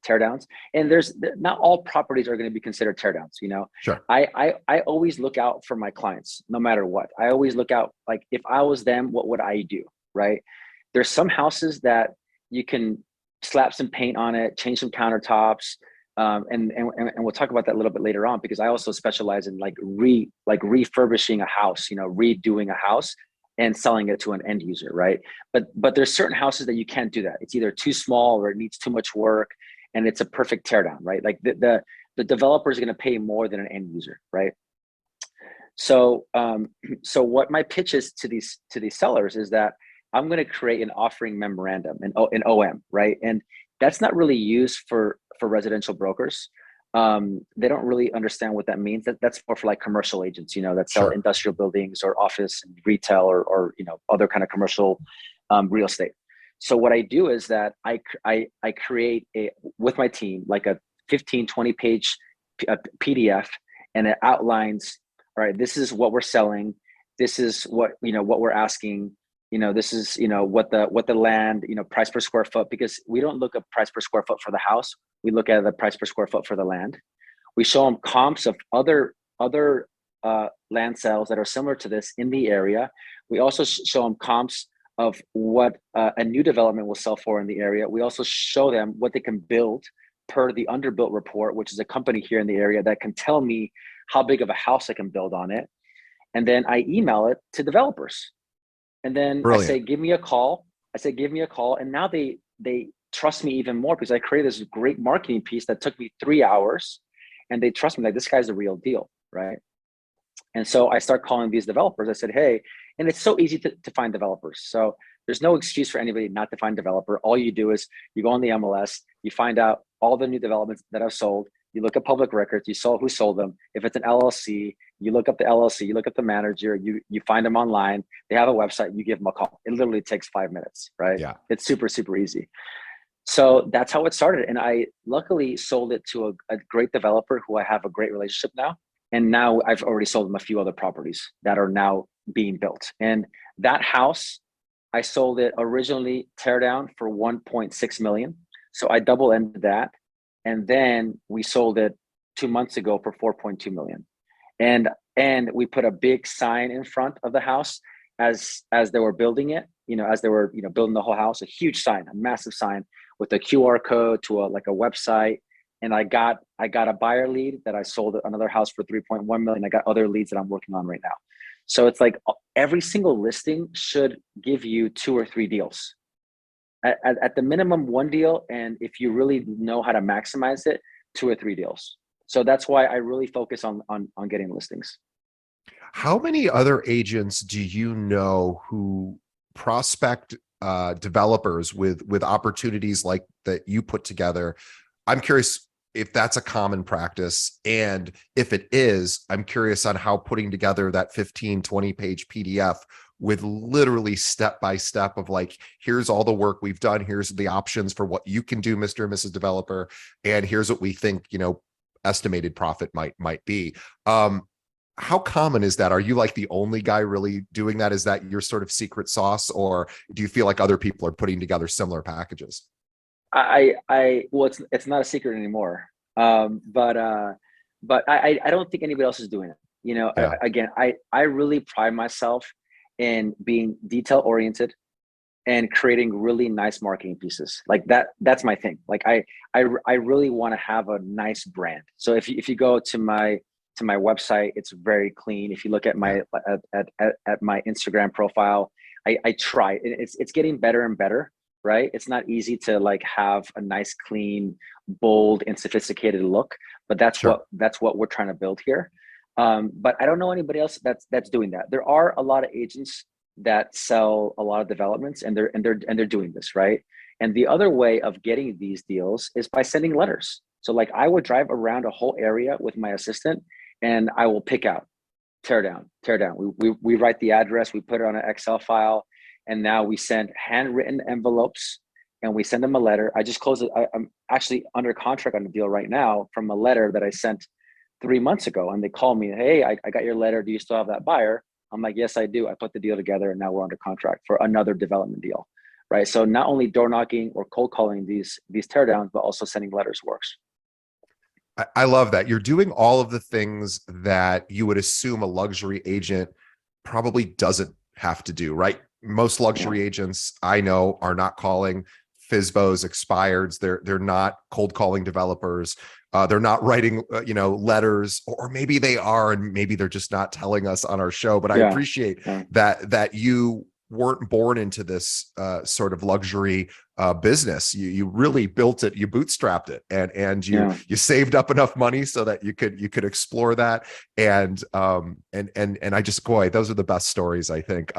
teardowns, and there's not all properties are going to be considered teardowns. Sure. I always look out for my clients, no matter what. I always look out, like, if I was them, what would I do? Right? There's some houses that you can slap some paint on it, change some countertops, and we'll talk about that a little bit later on, because I also specialize in refurbishing a house, redoing a house and selling it to an end user, right? But there's certain houses that you can't do that. It's either too small or it needs too much work, and it's a perfect teardown, right? Like the developer is going to pay more than an end user, right? So what my pitch is to these sellers is that I'm going to create an offering memorandum, an OM, right? And that's not really used for residential brokers. They don't really understand what that means. That's more for like commercial agents, that sell industrial buildings or office and retail or other kind of commercial real estate. So what I do is that I create with my team, like a 15-20 page PDF, and it outlines, all right, this is what we're selling. This is what we're asking. This is what the land price per square foot, because we don't look at price per square foot for the house. We look at the price per square foot for the land. We show them comps of other land sales that are similar to this in the area. We also show them comps of what a new development will sell for in the area. We also show them what they can build per the Underbuilt report, which is a company here in the area that can tell me how big of a house I can build on it. And then I email it to developers. And then Brilliant. I say, give me a call. And now they trust me even more, because I created this great marketing piece that took me 3 hours, and they trust me, like, this guy's the real deal, right? And so I start calling these developers. I said, hey, and it's so easy to find developers. So there's no excuse for anybody not to find a developer. All you do is you go on the MLS, you find out all the new developments that I've sold. You look at public records, you saw who sold them. If it's an LLC, you look up the LLC, you look up the manager, you find them online. They have a website, you give them a call. It literally takes 5 minutes, right? Yeah. It's super, super easy. So that's how it started. And I luckily sold it to a great developer who I have a great relationship now. And now I've already sold them a few other properties that are now being built. And that house, I sold it originally tear down for 1.6 million. So I double ended that. And then we sold it 2 months ago for 4.2 million. And we put a big sign in front of the house as they were building it, as they were, building the whole house, a huge sign, a massive sign with a QR code to a website. And I got a buyer lead that I sold another house for 3.1 million. I got other leads that I'm working on right now. So it's like every single listing should give you 2 or 3 deals. At the minimum, 1 deal, and if you really know how to maximize it, 2 or 3 deals. So that's why I really focus on getting listings. How many other agents do you know who prospect developers with opportunities like that you put together? I'm curious, if that's a common practice. And if it is, I'm curious on how putting together that 15, 20 page PDF with literally step by step of like, here's all the work we've done, here's the options for what you can do, Mr. and Mrs. Developer, and here's what we think, estimated profit might be. How common is that? Are you like the only guy really doing that? Is that your sort of secret sauce, or do you feel like other people are putting together similar packages? Well, it's not a secret anymore. But I don't think anybody else is doing it. Yeah, Again, I really pride myself in being detail oriented and creating really nice marketing pieces like that. That's my thing. Like I really want to have a nice brand. So if you go to my website, it's very clean. If you look at yeah, my at my Instagram profile, I try. It's getting better and better, right? It's not easy to like have a nice, clean, bold, and sophisticated look, but sure. that's what we're trying to build here. But I don't know anybody else that's doing that. There are a lot of agents that sell a lot of developments, and they're doing this, right? And the other way of getting these deals is by sending letters. So like I would drive around a whole area with my assistant, and I will pick out, tear down, tear down. We write the address, we put it on an Excel file, and now we send handwritten envelopes, and we send them a letter. I just closed it. I'm actually under contract on the deal right now from a letter that I sent 3 months ago, and they called me, hey, I got your letter. Do you still have that buyer? I'm like, yes, I do. I put the deal together, and now we're under contract for another development deal, right? So not only door knocking or cold calling these teardowns, but also sending letters works. I love that you're doing all of the things that you would assume a luxury agent probably doesn't have to do, right? Most Yeah, luxury agents I know are not calling FISBOs, expireds. They're not cold calling developers. They're not writing, letters, or maybe they are, and maybe they're just not telling us on our show. But I yeah, appreciate yeah, that you weren't born into this sort of luxury business. You really built it, you bootstrapped it, and you yeah. you saved up enough money so that you could explore that. And I just, boy, those are the best stories, I think.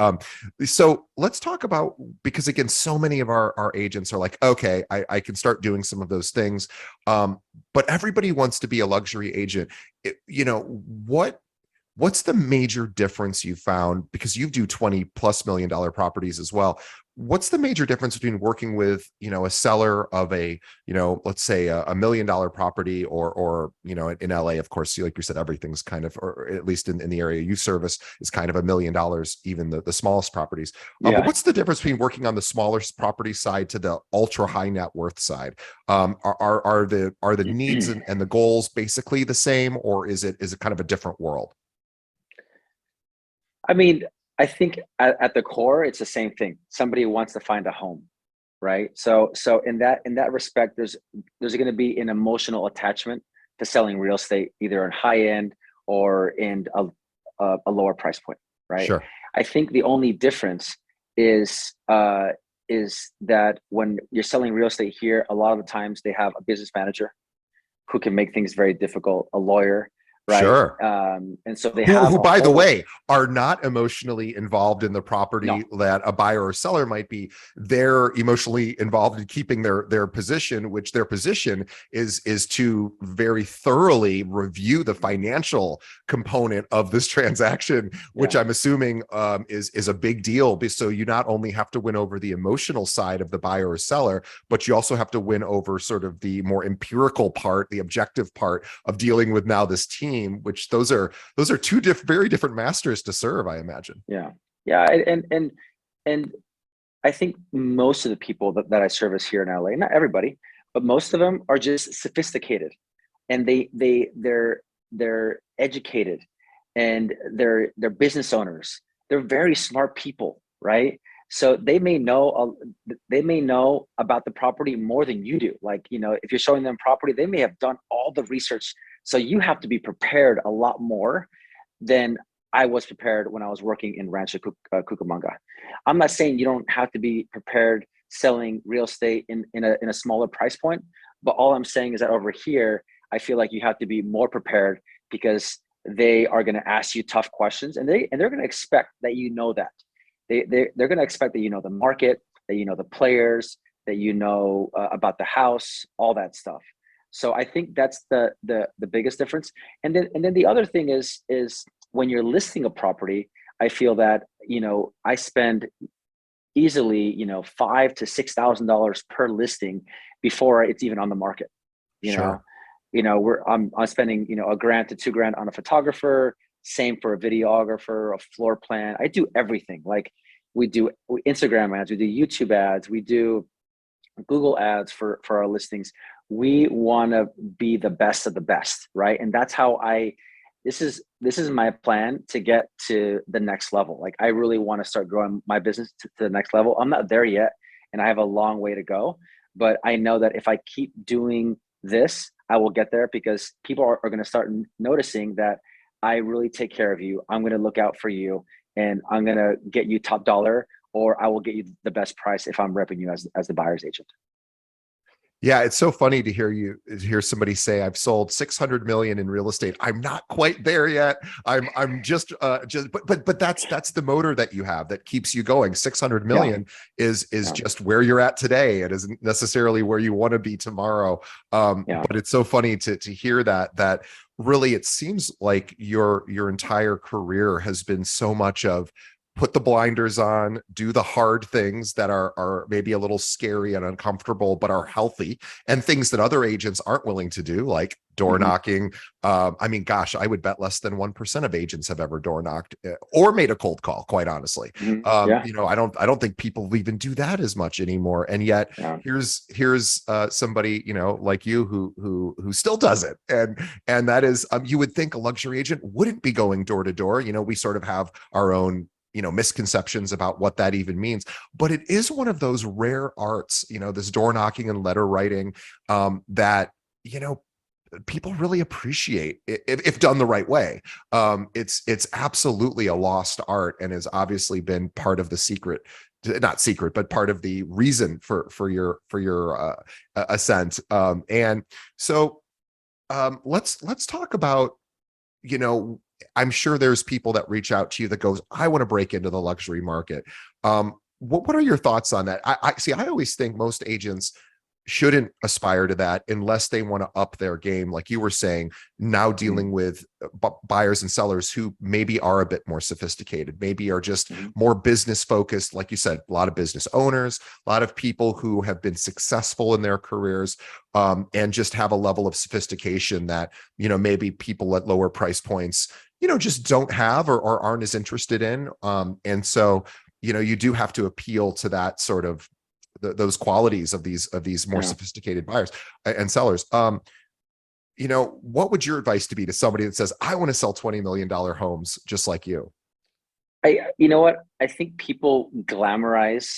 So let's talk about, because again, so many of our agents are like, okay, I can start doing some of those things. But everybody wants to be a luxury agent. What's the major difference you found, because you do 20+ million-dollar properties as well? What's the major difference between working with, a seller of a, let's say $1 million property, or in LA, of course, like you said, everything's kind of, or at least in the area you service, is kind of $1 million, even the smallest properties. But Yeah. what's the difference between working on the smaller property side to the ultra high net worth side? Are the needs and the goals basically the same, or is it kind of a different world? I mean, I think at the core, it's the same thing. Somebody wants to find a home, right? So in that respect, there's going to be an emotional attachment to selling real estate, either in high end or in a lower price point, right? Sure. I think the only difference is is that when you're selling real estate here, a lot of the times they have a business manager who can make things very difficult, a lawyer, right? Sure. And so they who have who a by the whole way are not emotionally involved in the property no, that a buyer or seller might be. They're emotionally involved in keeping their position, which their position is to very thoroughly review the financial component of this transaction, which yeah. I'm assuming is a big deal. So you not only have to win over the emotional side of the buyer or seller, but you also have to win over sort of the more empirical part, the objective part of dealing with now this team, which those are two very different masters to serve, I imagine. Yeah, yeah, and I think most of the people that I service here in LA, not everybody, but most of them are just sophisticated, and they're educated, and they're business owners. They're very smart people, right? So they may know about the property more than you do. Like, if you're showing them property, they may have done all the research. So you have to be prepared a lot more than I was prepared when I was working in Rancho Cucamonga. I'm not saying you don't have to be prepared selling real estate in a smaller price point, but all I'm saying is that over here, I feel like you have to be more prepared, because they are going to ask you tough questions, and they're going to expect that you know that. They're going to expect that you know the market, that you know the players, that you know about the house, all that stuff. So I think that's the biggest difference. And then the other thing is when you're listing a property, I feel that, I spend easily, $5,000 to $6,000 per listing before it's even on the market. You know, Sure. I'm spending, $1,000 to $2,000 on a photographer. Same for a videographer, a floor plan. I do everything. Like we do Instagram ads, we do YouTube ads, we do Google ads for our listings. We want to be the best of the best, right? And that's how this is my plan to get to the next level. Like I really want to start growing my business to the next level. I'm not there yet, and I have a long way to go, but I know that if I keep doing this, I will get there because people are going to start noticing that I really take care of you. I'm going to look out for you, and I'm going to get you top dollar, or I will get you the best price if I'm repping you as the buyer's agent. Yeah, it's so funny to hear somebody say I've sold 600 million in real estate. I'm not quite there yet. I'm just but that's the motor that you have that keeps you going. 600 Yeah, million is yeah, just where you're at today. It isn't necessarily where you want to be tomorrow. yeah, But it's so funny to hear that really it seems like your entire career has been so much of put the blinders on, do the hard things that are maybe a little scary and uncomfortable, but are healthy, and things that other agents aren't willing to do, like door hmm, knocking. I mean, gosh, I would bet less than 1% of agents have ever door knocked or made a cold call, quite honestly. hmm, yeah, I don't think people even do that as much anymore. And yet yeah, here's somebody, like you who still does it. And that is, you would think a luxury agent wouldn't be going door to door. We sort of have our own misconceptions about what that even means, but it is one of those rare arts, this door knocking and letter writing, that you know people really appreciate if done the right way. It's absolutely a lost art, and has obviously been part of the secret, not secret, but part of the reason for your ascent. And so let's talk about, you know, I'm sure there's people that reach out to you that goes, I want to break into the luxury market. What are your thoughts on that? I see. I always think most agents shouldn't aspire to that unless they want to up their game. Like you were saying, now hmm, dealing with buyers and sellers who maybe are a bit more sophisticated, maybe are just hmm, more business focused. Like you said, a lot of business owners, a lot of people who have been successful in their careers, and just have a level of sophistication that, maybe people at lower price points, just don't have, or aren't as interested in. And so, you do have to appeal to that sort of those qualities of these more yeah. sophisticated buyers and sellers. What would your advice to be to somebody that says, I want to sell $20 million homes just like you? You know what? I think people glamorize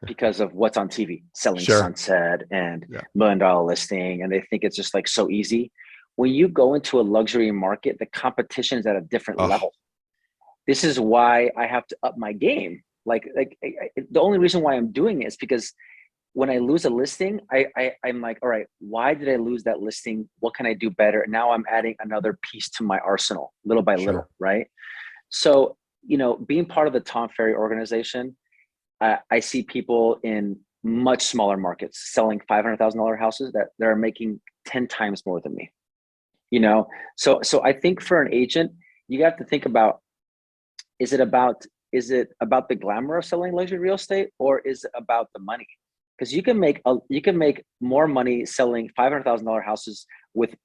because of what's on TV, selling Sure. sunset and Yeah. $1 million listing, and they think it's just like so easy. When you go into a luxury market, the competition is at a different Oh, level. This is why I have to up my game. The only reason why I'm doing it is because when I lose a listing, I'm like, all right, why did I lose that listing? What can I do better? Now I'm adding another piece to my arsenal, little by sure. little, right? So, being part of the Tom Ferry organization, I see people in much smaller markets selling $500,000 houses that are making 10 times more than me. You know, so I think for an agent, you have to think about, is it about is it about the glamour of selling luxury real estate, or is it about the money? Because you can make more money selling $500,000 houses with,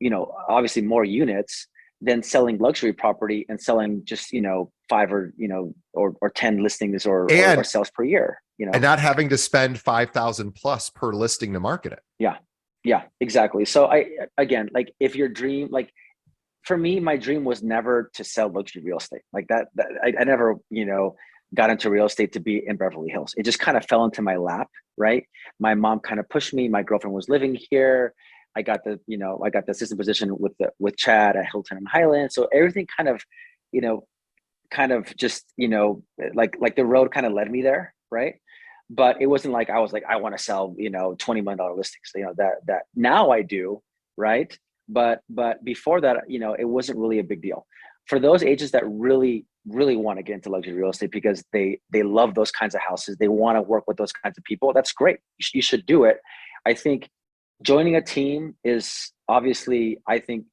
obviously more units, than selling luxury property and selling just, five or 10 listings or And sales per year. not having to spend 5,000 plus per listing to market it. Yeah, yeah, exactly. So again, like if your dream, like for me, my dream was never to sell luxury real estate like that. I never, got into real estate to be in Beverly Hills. It just kind of fell into my lap, right? My mom kind of pushed me. My girlfriend was living here. I got the assistant position with Chad at Hilton and Highland. So everything you know, kind of just, like the road kind of led me there, right? But it wasn't like I was like, I want to sell, $20 million listings. That now I do, right? But before that, it wasn't really a big deal. For those agents that really, really want to get into luxury real estate because they love those kinds of houses, they want to work with those kinds of people, that's great. You should do it. I think joining a team is obviously, I think,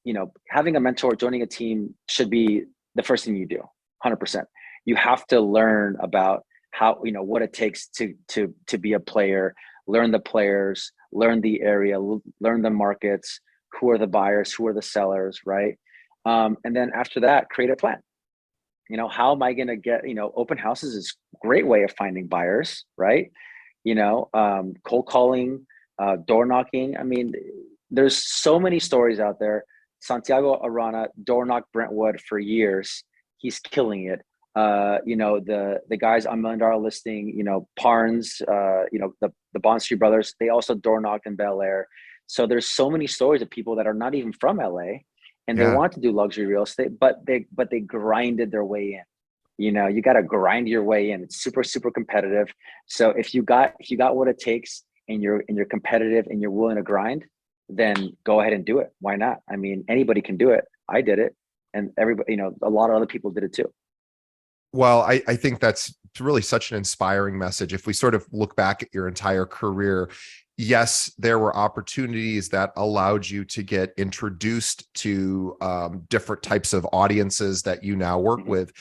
having a mentor, joining a team should be the first thing you do, 100%. You have to learn about how, what it takes to be a player, learn the players, learn the area, learn the markets, who are the buyers, who are the sellers, right? And then after that, create a plan. How am I going to get, open houses is a great way of finding buyers, right? Cold calling, door knocking. I mean, there's so many stories out there. Santiago Arana door knocked Brentwood for years. He's killing it. The guys on Million Dollar Listing, Parnes, the Bond Street brothers, they also door knocked in Bel Air. So there's so many stories of people that are not even from LA and they Yeah. want to do luxury real estate, but they grinded their way in. You got to grind your way in. It's super, super competitive. So if you got what it takes and you're competitive and you're willing to grind, then go ahead and do it. Why not? I mean, anybody can do it. I did it. And everybody, a lot of other people did it too. Well, I think that's really such an inspiring message. If we sort of look back at your entire career, yes, there were opportunities that allowed you to get introduced to different types of audiences that you now work Mm-hmm. with,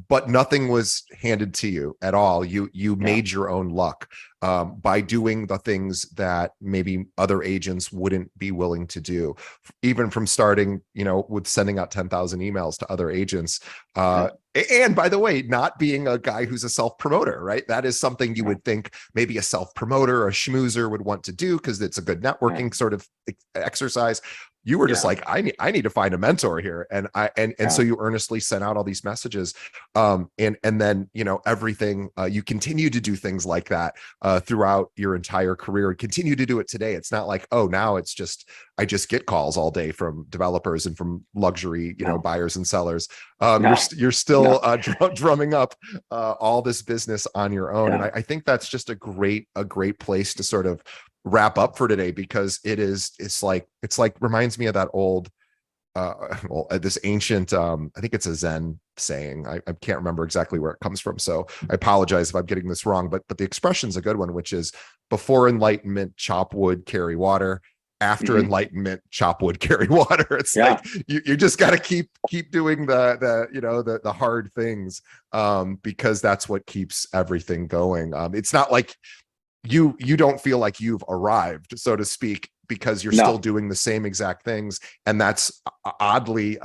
but nothing was handed to you at all. You Yeah. made your own luck by doing the things that maybe other agents wouldn't be willing to do, even from starting, with sending out 10,000 emails to other agents. Yeah. And by the way, not being a guy who's a self-promoter, right? That is something you Yeah. would think maybe a self-promoter, a schmoozer would want to do because it's a good Yeah. networking sort of exercise. You were just Yeah. like, I need to find a mentor here. And so Yeah. you earnestly sent out all these messages. And then, everything, you continue to do things like that throughout your entire career and continue to do it today. It's not like, oh, now it's just, I just get calls all day from developers and from luxury, No. buyers and sellers. No. You're No. still drumming up all this business on your own. And Yeah. I think that's just a great place to sort of wrap up for today, because it's like reminds me of that old this ancient I think it's a Zen saying. I can't remember exactly where it comes from, so I apologize if I'm getting this wrong, but the expression's a good one, which is, before enlightenment, chop wood, carry water. After Mm-hmm. enlightenment, chop wood, carry water. It's Yeah. like you just got to keep doing the hard things, because that's what keeps everything going. It's not like you don't feel like you've arrived, so to speak, because you're still No. doing the same exact things. And that's oddly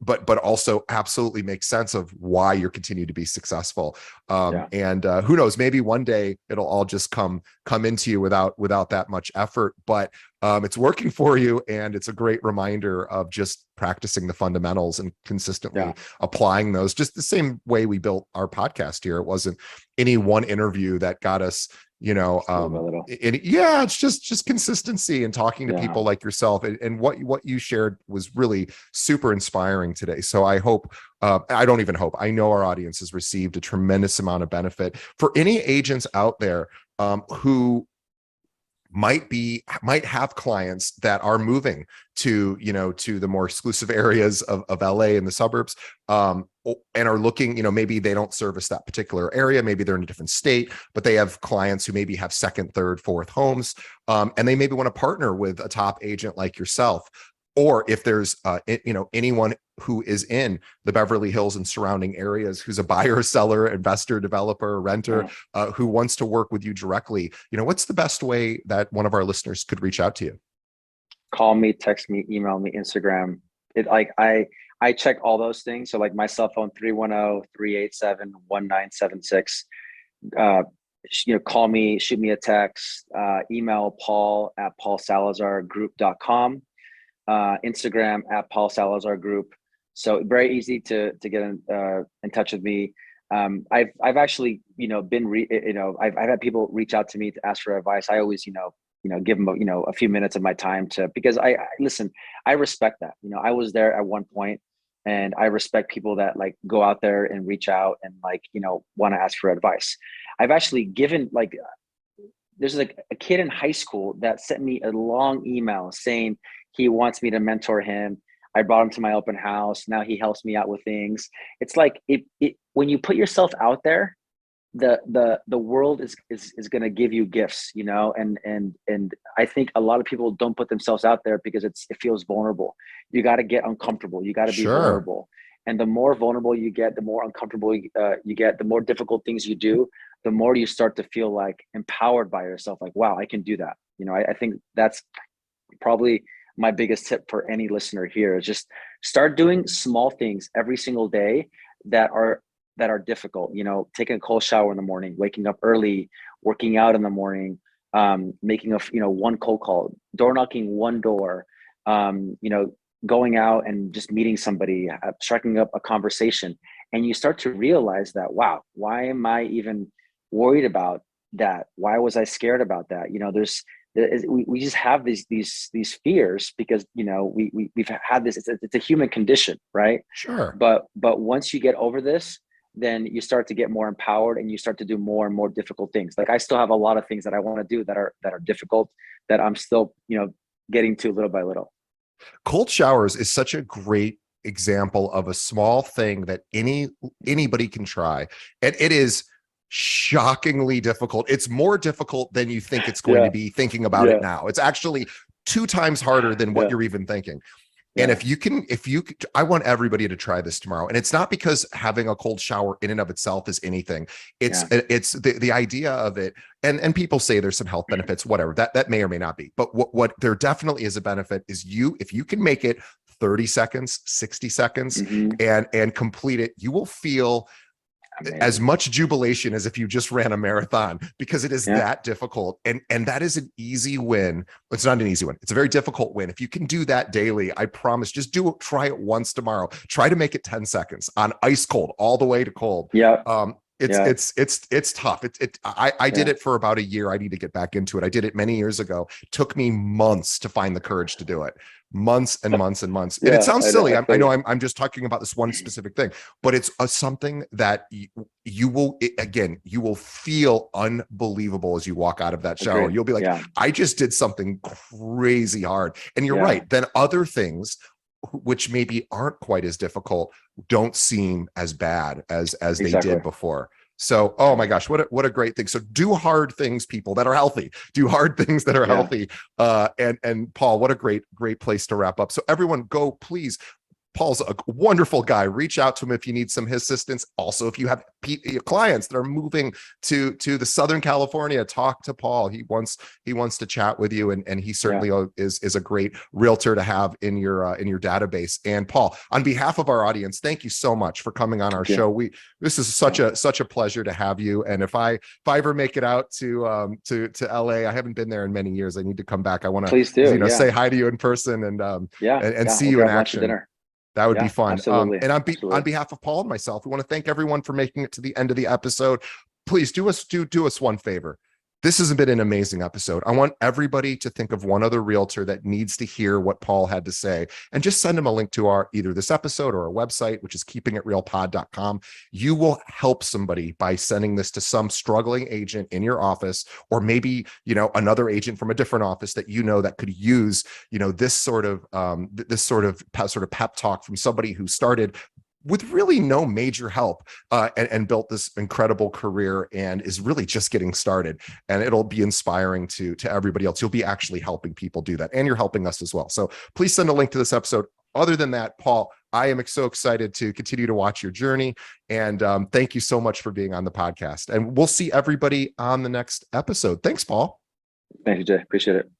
but also absolutely makes sense of why you're continuing to be successful. Yeah. And who knows, maybe one day it'll all just come into you without that much effort, but it's working for you. And it's a great reminder of just practicing the fundamentals and consistently Yeah. applying those, just the same way we built our podcast here. It wasn't any one interview that got us, Little by little. yeah, it's just consistency and talking to Yeah. people like yourself. And what you shared was really super inspiring today. So I hope, I don't even hope, I know our audience has received a tremendous amount of benefit. For any agents out there who might have clients that are moving to to the more exclusive areas of LA and the suburbs, and are looking, maybe they don't service that particular area, maybe they're in a different state, but they have clients who maybe have second, third, fourth homes, and they maybe want to partner with a top agent like yourself. Or if there's anyone who is in the Beverly Hills and surrounding areas who's a buyer, seller, investor, developer, renter, Yeah. who wants to work with you directly, what's the best way that one of our listeners could reach out to you? Call me, text me, email me, Instagram. It like I check all those things. So like my cell phone, 310-387-1976. Uh, call me, shoot me a text, email Paul at paulsalazargroup.com, Instagram at Paul Salazar Group. So very easy to get in touch with me. I've actually, I've had people reach out to me to ask for advice. I always, give them, a few minutes of my time because I listen, I respect that. I was there at one point, and I respect people that like go out there and reach out and like, want to ask for advice. I've actually given there's like a kid in high school that sent me a long email saying he wants me to mentor him. I brought him to my open house. Now he helps me out with things. It's like when you put yourself out there, the world is going to give you gifts, you know, and I think a lot of people don't put themselves out there because it feels vulnerable. You got to get uncomfortable. You got to be Sure. vulnerable. And the more vulnerable you get, the more uncomfortable you get, the more difficult things you do, the more you start to feel like empowered by yourself. Like, wow, I can do that. You know, I think that's probably my biggest tip for any listener here is just start doing small things every single day that are difficult. You know, taking a cold shower in the morning, waking up early, working out in the morning, making one cold call, door knocking one door, you know, going out and just meeting somebody, striking up a conversation, and you start to realize that, wow, why am I even worried about that? Why was I scared about that? You know, we just have these fears because, you know, we've had this. It's a human condition, right? Sure. But once you get over this, then you start to get more empowered and you start to do more and more difficult things. Like I still have a lot of things that I want to do that are difficult, that I'm still, you know, getting to little by little. Cold showers is such a great example of a small thing that anybody can try, and it is shockingly difficult. It's more difficult than you think it's going to Yeah, be thinking about it yeah, now. It's actually 2 times harder than what yeah, you're even thinking. And yeah, I want everybody to try this tomorrow. And it's not because having a cold shower in and of itself is anything. yeah, It's the idea of it. And people say there's some health benefits, whatever that may or may not be. But what there definitely is a benefit is if you can make it 30 seconds, 60 seconds hmm, and complete it, you will feel as amazing. much jubilation as if you just ran a marathon, because it is Yeah, that difficult. And that is an easy win. It's not an easy win. It's a very difficult win. If you can do that daily, I promise, just try it once tomorrow. Try to make it 10 seconds on ice cold, all the way to cold. yeah, It's yeah, it's tough. I did yeah. it for about a year. I need to get back into it. I did it many years ago. It took me months to find the courage to do it. Months and months and months. And it Yeah, sounds I know. silly. I I feel know you. I'm just talking about this one specific thing, but it's something that you will, again, you will feel unbelievable as you walk out of that shower. Agreed. You'll be like, Yeah, I just did something crazy hard. And you're yeah, right. Then other things, which maybe aren't quite as difficult, don't seem as bad as they exactly. did before. So, oh my gosh, what a great thing. So do hard things, people, that are healthy. Do hard things that are Yeah. healthy. And Paul, what a great place to wrap up. So everyone, go, please. Paul's a wonderful guy. Reach out to him if you need some assistance. Also, if you have clients that are moving to the Southern California, talk to Paul. He wants to chat with you, and he Yeah. certainly is a great realtor to have in your database. And Paul, on behalf of our audience, thank you so much for coming on our Thank you. show. This is Yeah. such a pleasure to have you. And if I ever make it out to LA, I haven't been there in many years. I need to come back. I want Please to do. Yeah. say hi to you in person Yeah. and Yeah. see We'll you in grab lunch or action. dinner. That would be Yeah. fun. Absolutely. And on Absolutely. behalf of Paul and myself, we want to thank everyone for making it to the end of the episode. Please do us one favor. This has been an amazing episode. I want everybody to think of one other realtor that needs to hear what Paul had to say, and just send them a link to either this episode or our website, which is keepingitrealpod.com. You will help somebody by sending this to some struggling agent in your office, or maybe, another agent from a different office that that could use, this sort of pep talk from somebody who started with really no major help, and built this incredible career and is really just getting started. And it'll be inspiring to everybody else. You'll be actually helping people do that, and you're helping us as well. So please send a link to this episode. Other than that, Paul, I am so excited to continue to watch your journey. And thank you so much for being on the podcast. And we'll see everybody on the next episode. Thanks, Paul. Thank you, Jay. Appreciate it.